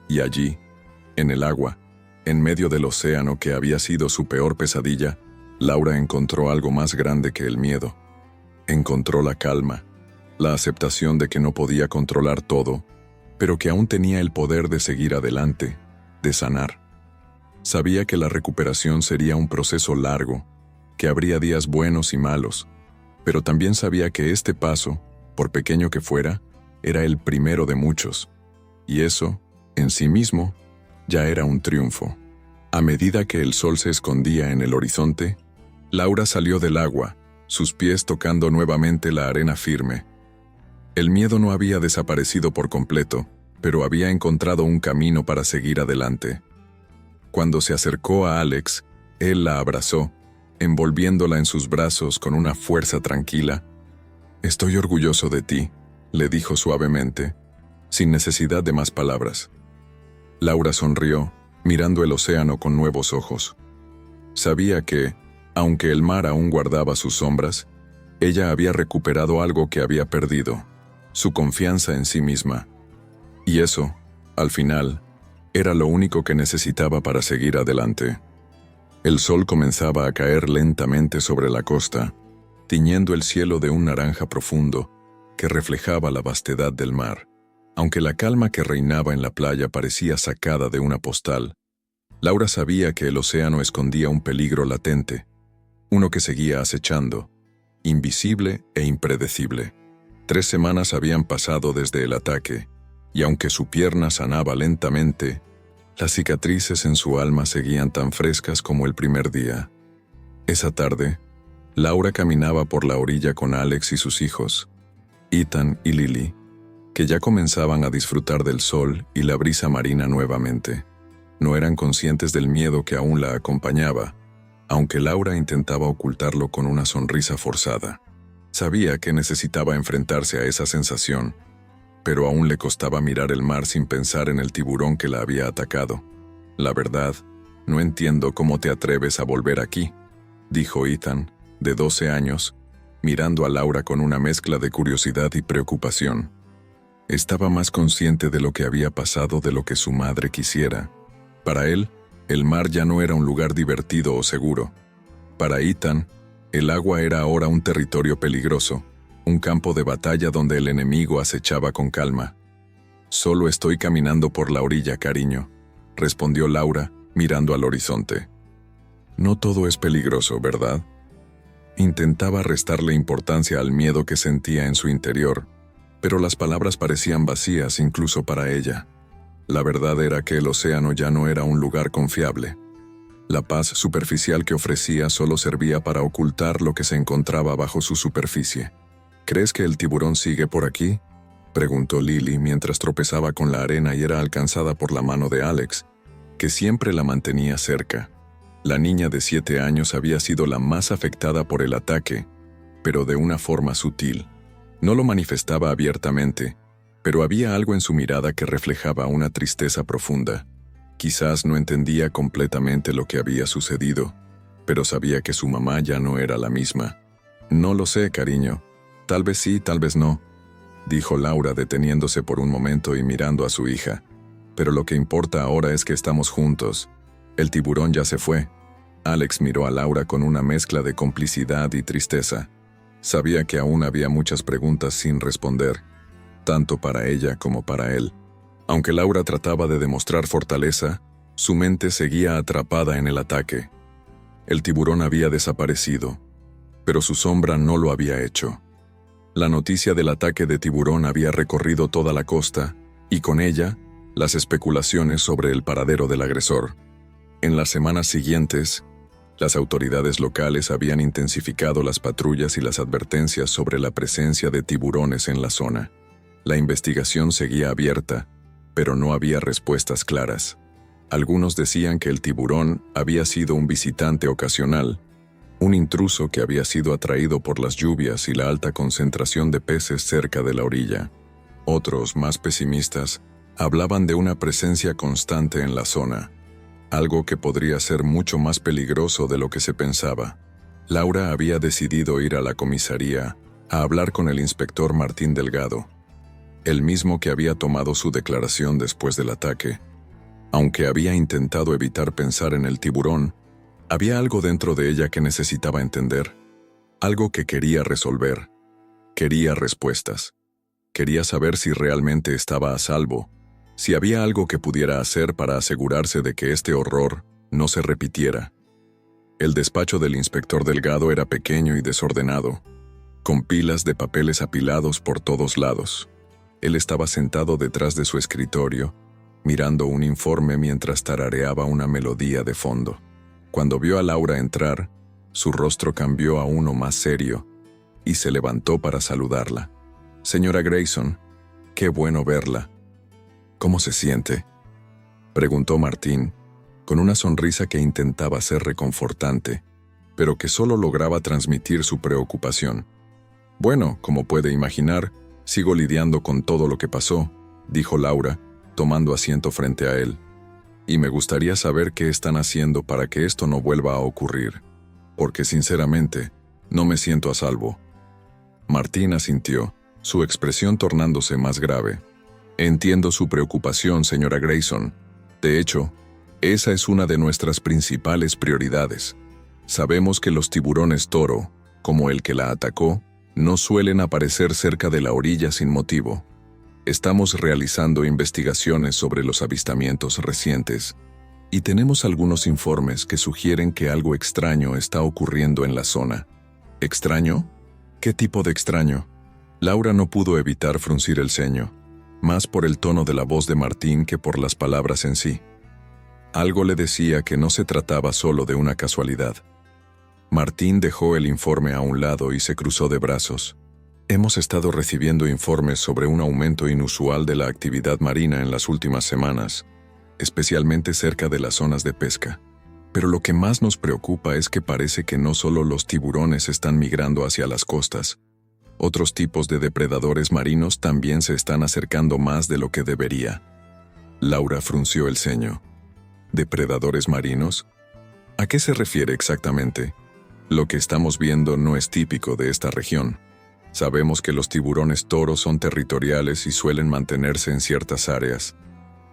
Y allí, en el agua, en medio del océano que había sido su peor pesadilla, Laura encontró algo más grande que el miedo. Encontró la calma, la aceptación de que no podía controlar todo, pero que aún tenía el poder de seguir adelante, de sanar. Sabía que la recuperación sería un proceso largo, que habría días buenos y malos, pero también sabía que este paso, por pequeño que fuera, era el primero de muchos, y eso, en sí mismo, ya era un triunfo. A medida que el sol se escondía en el horizonte, Laura salió del agua, sus pies tocando nuevamente la arena firme. El miedo no había desaparecido por completo, pero había encontrado un camino para seguir adelante. Cuando se acercó a Alex, él la abrazó, envolviéndola en sus brazos con una fuerza tranquila. «Estoy orgulloso de ti», le dijo suavemente, sin necesidad de más palabras. Laura sonrió, mirando el océano con nuevos ojos. Sabía que, aunque el mar aún guardaba sus sombras, Ella había recuperado algo que había perdido, su confianza en sí misma. Y eso, al final, era lo único que necesitaba para seguir adelante. El sol comenzaba a caer lentamente sobre la costa, tiñendo el cielo de un naranja profundo que reflejaba la vastedad del mar. Aunque la calma que reinaba en la playa parecía sacada de una postal, Laura sabía que el océano escondía un peligro latente, uno que seguía acechando, invisible e impredecible. 3 semanas habían pasado desde el ataque, y aunque su pierna sanaba lentamente, las cicatrices en su alma seguían tan frescas como el primer día. Esa tarde, Laura caminaba por la orilla con Alex y sus hijos, Ethan y Lily, que ya comenzaban a disfrutar del sol y la brisa marina nuevamente. No eran conscientes del miedo que aún la acompañaba, aunque Laura intentaba ocultarlo con una sonrisa forzada. Sabía que necesitaba enfrentarse a esa sensación, pero aún le costaba mirar el mar sin pensar en el tiburón que la había atacado. «La verdad, no entiendo cómo te atreves a volver aquí», dijo Ethan, de 12 años, mirando a Laura con una mezcla de curiosidad y preocupación. Estaba más consciente de lo que había pasado de lo que su madre quisiera. Para él, el mar ya no era un lugar divertido o seguro. Para Ethan, el agua era ahora un territorio peligroso, un campo de batalla donde el enemigo acechaba con calma. «Solo estoy caminando por la orilla, cariño», respondió Laura, mirando al horizonte. «No todo es peligroso, ¿verdad?». Intentaba restarle importancia al miedo que sentía en su interior, pero las palabras parecían vacías incluso para ella. La verdad era que el océano ya no era un lugar confiable. La paz superficial que ofrecía solo servía para ocultar lo que se encontraba bajo su superficie. «¿Crees que el tiburón sigue por aquí?», preguntó Lily mientras tropezaba con la arena y era alcanzada por la mano de Alex, que siempre la mantenía cerca. La niña de 7 años había sido la más afectada por el ataque, pero de una forma sutil. No lo manifestaba abiertamente, pero había algo en su mirada que reflejaba una tristeza profunda. Quizás no entendía completamente lo que había sucedido, pero sabía que su mamá ya no era la misma. «No lo sé, cariño. Tal vez sí, tal vez no», dijo Laura deteniéndose por un momento y mirando a su hija. «Pero lo que importa ahora es que estamos juntos. El tiburón ya se fue». Alex miró a Laura con una mezcla de complicidad y tristeza. Sabía que aún había muchas preguntas sin responder, tanto para ella como para él. Aunque Laura trataba de demostrar fortaleza, su mente seguía atrapada en el ataque. El tiburón había desaparecido, pero su sombra no lo había hecho. La noticia del ataque de tiburón había recorrido toda la costa, y con ella, las especulaciones sobre el paradero del agresor. En las semanas siguientes, las autoridades locales habían intensificado las patrullas y las advertencias sobre la presencia de tiburones en la zona. La investigación seguía abierta, pero no había respuestas claras. Algunos decían que el tiburón había sido un visitante ocasional, un intruso que había sido atraído por las lluvias y la alta concentración de peces cerca de la orilla. Otros, más pesimistas, hablaban de una presencia constante en la zona, algo que podría ser mucho más peligroso de lo que se pensaba. Laura había decidido ir a la comisaría a hablar con el inspector Martín Delgado, el mismo que había tomado su declaración después del ataque. Aunque había intentado evitar pensar en el tiburón, había algo dentro de ella que necesitaba entender, algo que quería resolver. Quería respuestas. Quería saber si realmente estaba a salvo, si había algo que pudiera hacer para asegurarse de que este horror no se repitiera. El despacho del inspector Delgado era pequeño y desordenado, con pilas de papeles apilados por todos lados. Él estaba sentado detrás de su escritorio, mirando un informe mientras tarareaba una melodía de fondo. Cuando vio a Laura entrar, su rostro cambió a uno más serio y se levantó para saludarla. «Señora Grayson, qué bueno verla. ¿Cómo se siente?», preguntó Martín, con una sonrisa que intentaba ser reconfortante, pero que solo lograba transmitir su preocupación. «Bueno, como puede imaginar, sigo lidiando con todo lo que pasó», dijo Laura, tomando asiento frente a él. «Y me gustaría saber qué están haciendo para que esto no vuelva a ocurrir, porque sinceramente, no me siento a salvo». Martín asintió, su expresión tornándose más grave. Entiendo su preocupación, señora Grayson. De hecho, esa es una de nuestras principales prioridades. Sabemos que los tiburones toro, como el que la atacó, no suelen aparecer cerca de la orilla sin motivo. Estamos realizando investigaciones sobre los avistamientos recientes y tenemos algunos informes que sugieren que algo extraño está ocurriendo en la zona. ¿Extraño? ¿Qué tipo de extraño? Laura no pudo evitar fruncir el ceño, más por el tono de la voz de Martín que por las palabras en sí. Algo le decía que no se trataba solo de una casualidad. Martín dejó el informe a un lado y se cruzó de brazos. Hemos estado recibiendo informes sobre un aumento inusual de la actividad marina en las últimas semanas, especialmente cerca de las zonas de pesca. Pero lo que más nos preocupa es que parece que no solo los tiburones están migrando hacia las costas. Otros tipos de depredadores marinos también se están acercando más de lo que debería. Laura frunció el ceño. ¿Depredadores marinos? ¿A qué se refiere exactamente? Lo que estamos viendo no es típico de esta región. Sabemos que los tiburones toro son territoriales y suelen mantenerse en ciertas áreas.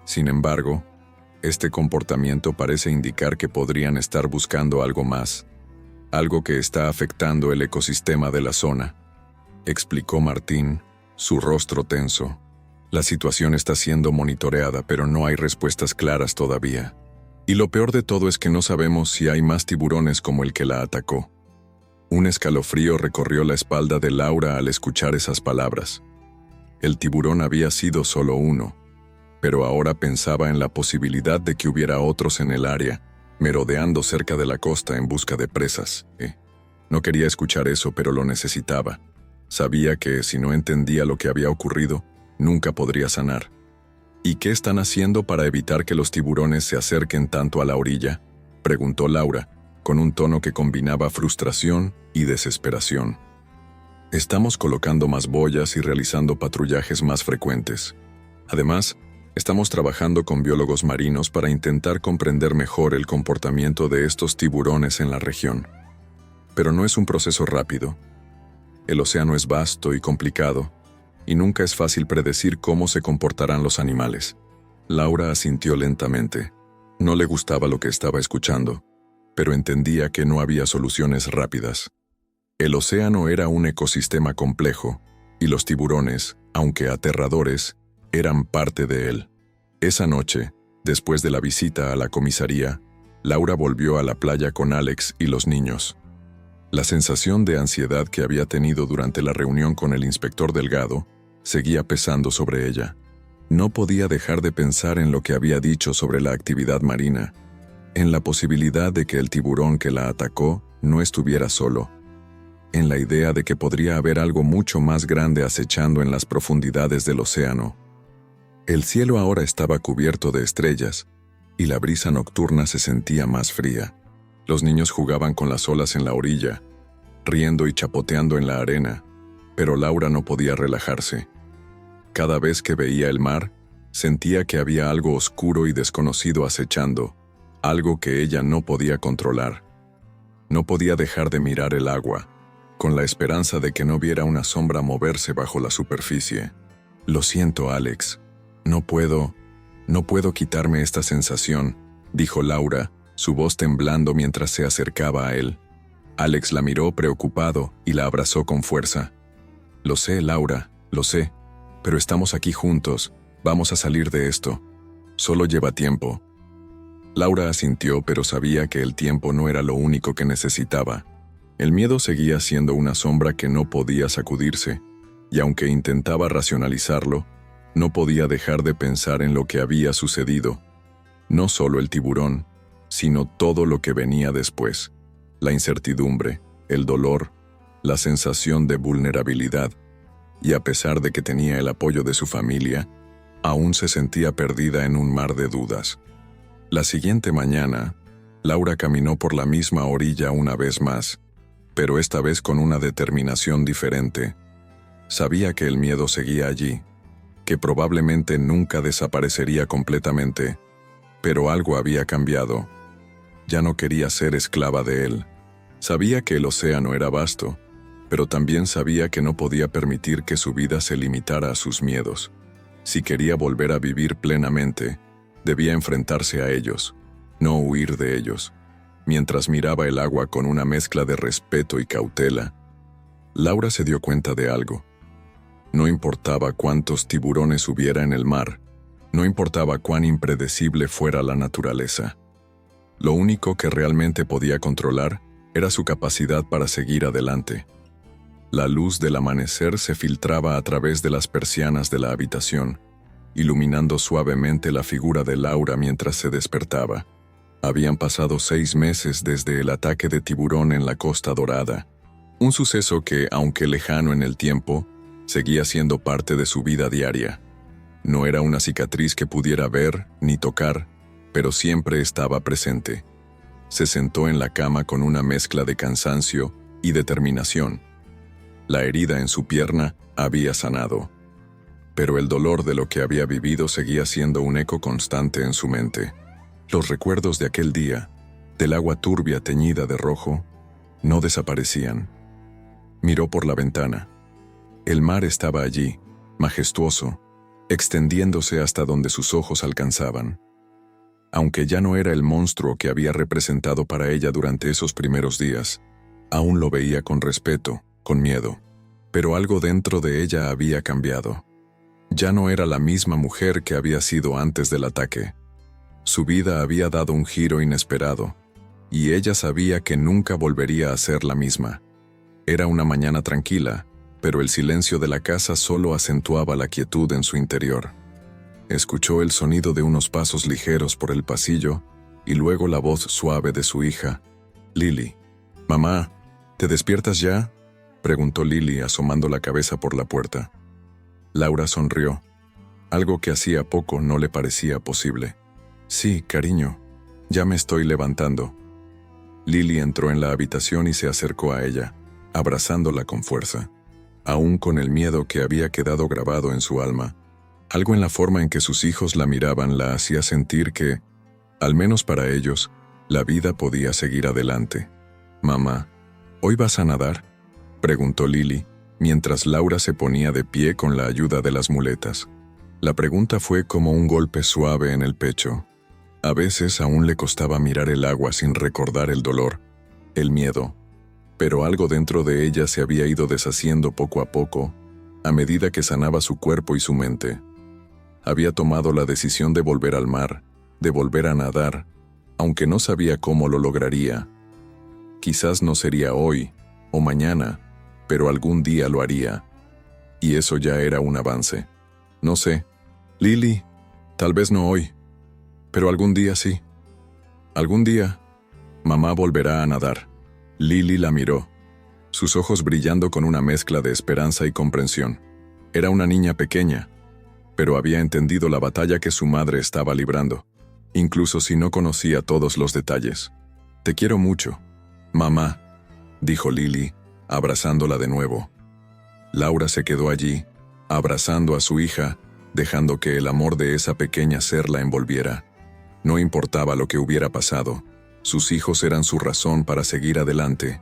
Sin embargo, este comportamiento parece indicar que podrían estar buscando algo más, algo que está afectando el ecosistema de la zona, explicó Martín, su rostro tenso. La situación está siendo monitoreada, pero no hay respuestas claras todavía. Y lo peor de todo es que no sabemos si hay más tiburones como el que la atacó. Un escalofrío recorrió la espalda de Laura al escuchar esas palabras. El tiburón había sido solo uno, pero ahora pensaba en la posibilidad de que hubiera otros en el área, merodeando cerca de la costa en busca de presas. No quería escuchar eso, pero lo necesitaba. Sabía que si no entendía lo que había ocurrido, nunca podría sanar. ¿Y qué están haciendo para evitar que los tiburones se acerquen tanto a la orilla?, preguntó Laura, con un tono que combinaba frustración y desesperación. Estamos colocando más boyas y realizando patrullajes más frecuentes. Además, estamos trabajando con biólogos marinos para intentar comprender mejor el comportamiento de estos tiburones en la región. Pero no es un proceso rápido. El océano es vasto y complicado, y nunca es fácil predecir cómo se comportarán los animales. Laura asintió lentamente. No le gustaba lo que estaba escuchando, pero entendía que no había soluciones rápidas. El océano era un ecosistema complejo, y los tiburones, aunque aterradores, eran parte de él. Esa noche, después de la visita a la comisaría, Laura volvió a la playa con Alex y los niños. La sensación de ansiedad que había tenido durante la reunión con el inspector Delgado seguía pesando sobre ella. No podía dejar de pensar en lo que había dicho sobre la actividad marina, en la posibilidad de que el tiburón que la atacó no estuviera solo, en la idea de que podría haber algo mucho más grande acechando en las profundidades del océano. El cielo ahora estaba cubierto de estrellas, y la brisa nocturna se sentía más fría. Los niños jugaban con las olas en la orilla, riendo y chapoteando en la arena, pero Laura no podía relajarse. Cada vez que veía el mar, sentía que había algo oscuro y desconocido acechando, algo que ella no podía controlar. No podía dejar de mirar el agua, con la esperanza de que no viera una sombra moverse bajo la superficie. Lo siento, Alex. No puedo quitarme esta sensación, dijo Laura, su voz temblando mientras se acercaba a él. Alex la miró preocupado y la abrazó con fuerza. Lo sé, Laura, lo sé, pero estamos aquí juntos, vamos a salir de esto. Solo lleva tiempo. Laura asintió, pero sabía que el tiempo no era lo único que necesitaba. El miedo seguía siendo una sombra que no podía sacudirse, y aunque intentaba racionalizarlo, no podía dejar de pensar en lo que había sucedido. No solo el tiburón, sino todo lo que venía después. La incertidumbre, el dolor, la sensación de vulnerabilidad, y a pesar de que tenía el apoyo de su familia, aún se sentía perdida en un mar de dudas. La siguiente mañana, Laura caminó por la misma orilla una vez más, pero esta vez con una determinación diferente. Sabía que el miedo seguía allí, que probablemente nunca desaparecería completamente, pero algo había cambiado. Ya no quería ser esclava de él. Sabía que el océano era vasto, pero también sabía que no podía permitir que su vida se limitara a sus miedos. Si quería volver a vivir plenamente, debía enfrentarse a ellos, no huir de ellos. Mientras miraba el agua con una mezcla de respeto y cautela, Laura se dio cuenta de algo. No importaba cuántos tiburones hubiera en el mar, no importaba cuán impredecible fuera la naturaleza. Lo único que realmente podía controlar era su capacidad para seguir adelante. La luz del amanecer se filtraba a través de las persianas de la habitación, iluminando suavemente la figura de Laura mientras se despertaba. Habían pasado 6 meses desde el ataque de tiburón en la Costa Dorada, un suceso que, aunque lejano en el tiempo, seguía siendo parte de su vida diaria. No era una cicatriz que pudiera ver ni tocar, pero siempre estaba presente. Se sentó en la cama con una mezcla de cansancio y determinación. La herida en su pierna había sanado, pero el dolor de lo que había vivido seguía siendo un eco constante en su mente. Los recuerdos de aquel día, del agua turbia teñida de rojo, no desaparecían. Miró por la ventana. El mar estaba allí, majestuoso, extendiéndose hasta donde sus ojos alcanzaban. Aunque ya no era el monstruo que había representado para ella durante esos primeros días, aún lo veía con respeto, con miedo. Pero algo dentro de ella había cambiado. Ya no era la misma mujer que había sido antes del ataque. Su vida había dado un giro inesperado, y ella sabía que nunca volvería a ser la misma. Era una mañana tranquila, pero el silencio de la casa solo acentuaba la quietud en su interior. Escuchó el sonido de unos pasos ligeros por el pasillo y luego la voz suave de su hija. «Lily». «Mamá, ¿te despiertas ya?», preguntó Lily asomando la cabeza por la puerta. Laura sonrió. Algo que hacía poco no le parecía posible. «Sí, cariño, ya me estoy levantando». Lily entró en la habitación y se acercó a ella, abrazándola con fuerza. Aún con el miedo que había quedado grabado en su alma, algo en la forma en que sus hijos la miraban la hacía sentir que, al menos para ellos, la vida podía seguir adelante. «Mamá, ¿hoy vas a nadar?», preguntó Lily, mientras Laura se ponía de pie con la ayuda de las muletas. La pregunta fue como un golpe suave en el pecho. A veces aún le costaba mirar el agua sin recordar el dolor, el miedo, pero algo dentro de ella se había ido deshaciendo poco a poco, a medida que sanaba su cuerpo y su mente. Había tomado la decisión de volver al mar, de volver a nadar, aunque no sabía cómo lo lograría. Quizás no sería hoy o mañana, pero algún día lo haría. Y eso ya era un avance. «No sé, Lily, tal vez no hoy, pero algún día sí. Algún día, mamá volverá a nadar». Lily la miró, sus ojos brillando con una mezcla de esperanza y comprensión. Era una niña pequeña, pero había entendido la batalla que su madre estaba librando, incluso si no conocía todos los detalles. «Te quiero mucho, mamá», dijo Lily, abrazándola de nuevo. Laura se quedó allí, abrazando a su hija, dejando que el amor de esa pequeña ser la envolviera. No importaba lo que hubiera pasado, sus hijos eran su razón para seguir adelante.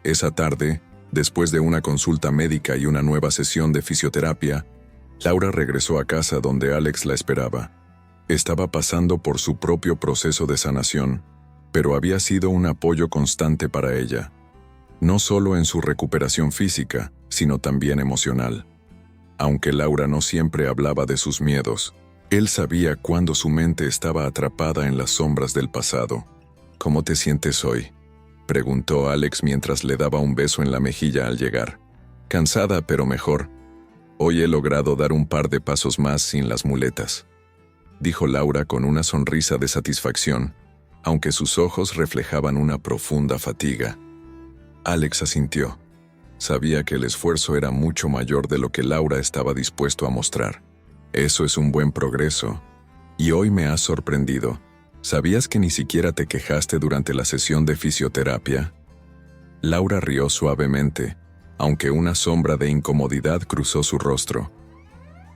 Esa tarde, después de una consulta médica y una nueva sesión de fisioterapia, Laura regresó a casa donde Alex la esperaba. Estaba pasando por su propio proceso de sanación, pero había sido un apoyo constante para ella, no solo en su recuperación física, sino también emocional. Aunque Laura no siempre hablaba de sus miedos, él sabía cuándo su mente estaba atrapada en las sombras del pasado. «¿Cómo te sientes hoy?», preguntó Alex mientras le daba un beso en la mejilla al llegar. «Cansada, pero mejor. Hoy he logrado dar un par de pasos más sin las muletas», dijo Laura con una sonrisa de satisfacción, aunque sus ojos reflejaban una profunda fatiga. Alex asintió. Sabía que el esfuerzo era mucho mayor de lo que Laura estaba dispuesto a mostrar. «Eso es un buen progreso. Y hoy me has sorprendido. ¿Sabías que ni siquiera te quejaste durante la sesión de fisioterapia?». Laura rió suavemente, aunque una sombra de incomodidad cruzó su rostro.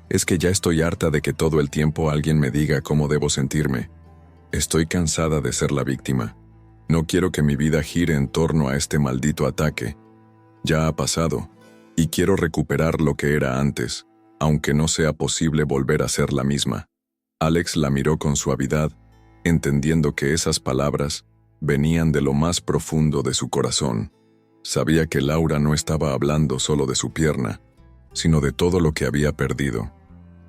«Es que ya estoy harta de que todo el tiempo alguien me diga cómo debo sentirme. Estoy cansada de ser la víctima. No quiero que mi vida gire en torno a este maldito ataque». Ya ha pasado, y quiero recuperar lo que era antes, aunque no sea posible volver a ser la misma. Alex la miró con suavidad, entendiendo que esas palabras venían de lo más profundo de su corazón. Sabía que Laura no estaba hablando solo de su pierna, sino de todo lo que había perdido: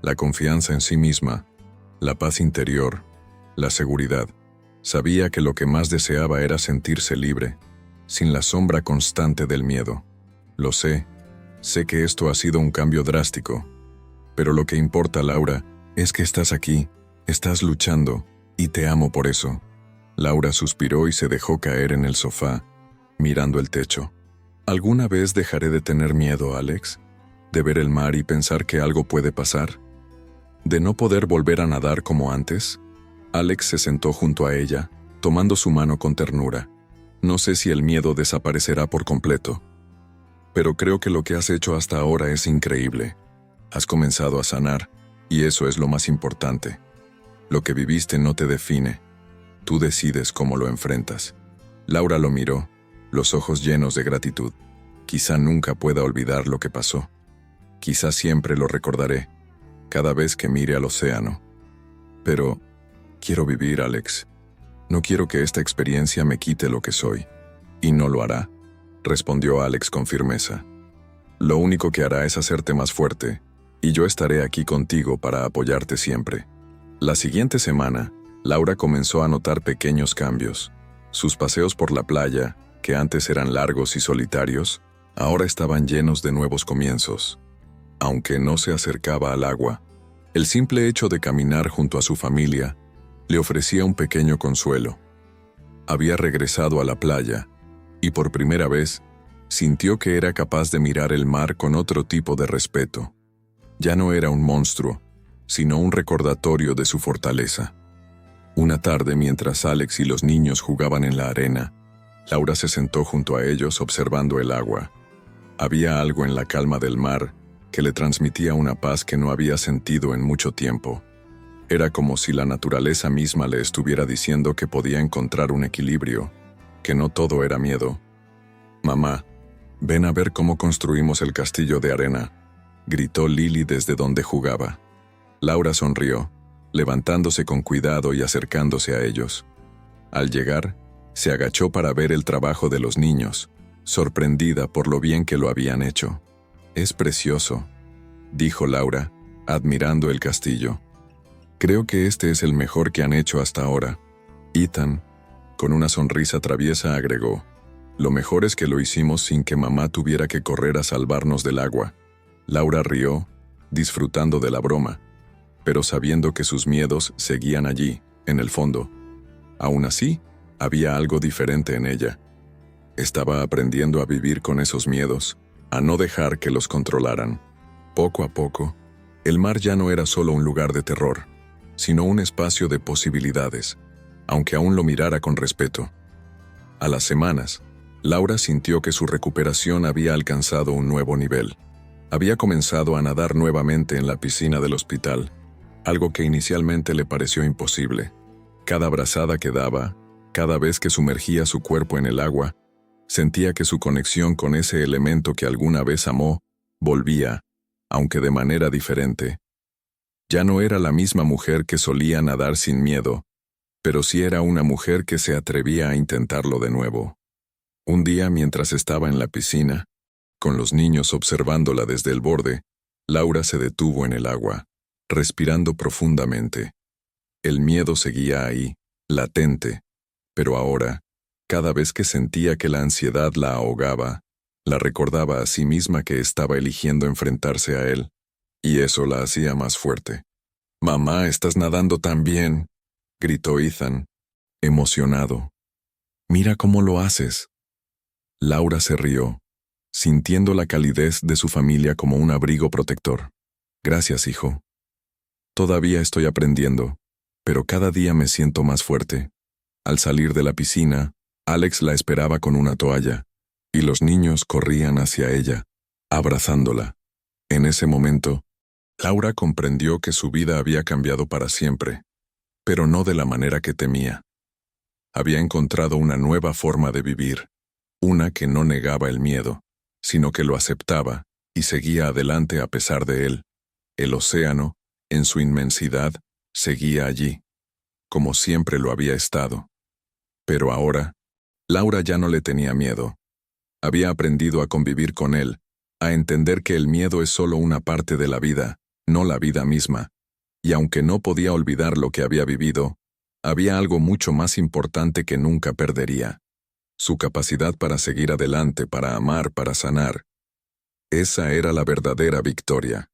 la confianza en sí misma, la paz interior, la seguridad. Sabía que lo que más deseaba era sentirse libre, sin la sombra constante del miedo. Lo sé que esto ha sido un cambio drástico, pero lo que importa, Laura, es que estás aquí, estás luchando, y te amo por eso. Laura suspiró y se dejó caer en el sofá, mirando el techo. ¿Alguna vez dejaré de tener miedo, Alex? ¿De ver el mar y pensar que algo puede pasar? ¿De no poder volver a nadar como antes? Alex se sentó junto a ella, tomando su mano con ternura. No sé si el miedo desaparecerá por completo, pero creo que lo que has hecho hasta ahora es increíble. Has comenzado a sanar, y eso es lo más importante. Lo que viviste no te define. Tú decides cómo lo enfrentas. Laura lo miró, los ojos llenos de gratitud. Quizá nunca pueda olvidar lo que pasó. Quizá siempre lo recordaré, cada vez que mire al océano. Pero quiero vivir, Alex. No quiero que esta experiencia me quite lo que soy. Y no lo hará, respondió Alex con firmeza. Lo único que hará es hacerte más fuerte, y yo estaré aquí contigo para apoyarte siempre. La siguiente semana, Laura comenzó a notar pequeños cambios. Sus paseos por la playa, que antes eran largos y solitarios, ahora estaban llenos de nuevos comienzos. Aunque no se acercaba al agua, el simple hecho de caminar junto a su familia le ofrecía un pequeño consuelo. Había regresado a la playa, y por primera vez sintió que era capaz de mirar el mar con otro tipo de respeto. Ya no era un monstruo, sino un recordatorio de su fortaleza. Una tarde, mientras Alex y los niños jugaban en la arena, Laura se sentó junto a ellos observando el agua. Había algo en la calma del mar que le transmitía una paz que no había sentido en mucho tiempo. Era como si la naturaleza misma le estuviera diciendo que podía encontrar un equilibrio, que no todo era miedo. «Mamá, ven a ver cómo construimos el castillo de arena», gritó Lily desde donde jugaba. Laura sonrió, levantándose con cuidado y acercándose a ellos. Al llegar, se agachó para ver el trabajo de los niños, sorprendida por lo bien que lo habían hecho. «Es precioso», dijo Laura, admirando el castillo. «Creo que este es el mejor que han hecho hasta ahora». Ethan, con una sonrisa traviesa, agregó: «Lo mejor es que lo hicimos sin que mamá tuviera que correr a salvarnos del agua». Laura rió, disfrutando de la broma, pero sabiendo que sus miedos seguían allí, en el fondo. Aún así, había algo diferente en ella. Estaba aprendiendo a vivir con esos miedos, a no dejar que los controlaran. Poco a poco, el mar ya no era solo un lugar de terror, sino un espacio de posibilidades, aunque aún lo mirara con respeto. A las semanas, Laura sintió que su recuperación había alcanzado un nuevo nivel. Había comenzado a nadar nuevamente en la piscina del hospital, algo que inicialmente le pareció imposible. Cada brazada que daba, cada vez que sumergía su cuerpo en el agua, sentía que su conexión con ese elemento que alguna vez amó volvía, aunque de manera diferente. Ya no era la misma mujer que solía nadar sin miedo, pero sí era una mujer que se atrevía a intentarlo de nuevo. Un día, mientras estaba en la piscina, con los niños observándola desde el borde, Laura se detuvo en el agua, respirando profundamente. El miedo seguía ahí, latente, pero ahora, cada vez que sentía que la ansiedad la ahogaba, la recordaba a sí misma que estaba eligiendo enfrentarse a él, y eso la hacía más fuerte. «Mamá, estás nadando tan bien», gritó Ethan, emocionado. «Mira cómo lo haces». Laura se rió, sintiendo la calidez de su familia como un abrigo protector. «Gracias, hijo. Todavía estoy aprendiendo, pero cada día me siento más fuerte». Al salir de la piscina, Alex la esperaba con una toalla, y los niños corrían hacia ella, abrazándola. En ese momento, Laura comprendió que su vida había cambiado para siempre, pero no de la manera que temía. Había encontrado una nueva forma de vivir, una que no negaba el miedo, sino que lo aceptaba y seguía adelante a pesar de él. El océano, en su inmensidad, seguía allí, como siempre lo había estado. Pero ahora, Laura ya no le tenía miedo. Había aprendido a convivir con él, a entender que el miedo es solo una parte de la vida, no la vida misma. Y aunque no podía olvidar lo que había vivido, había algo mucho más importante que nunca perdería: su capacidad para seguir adelante, para amar, para sanar. Esa era la verdadera victoria.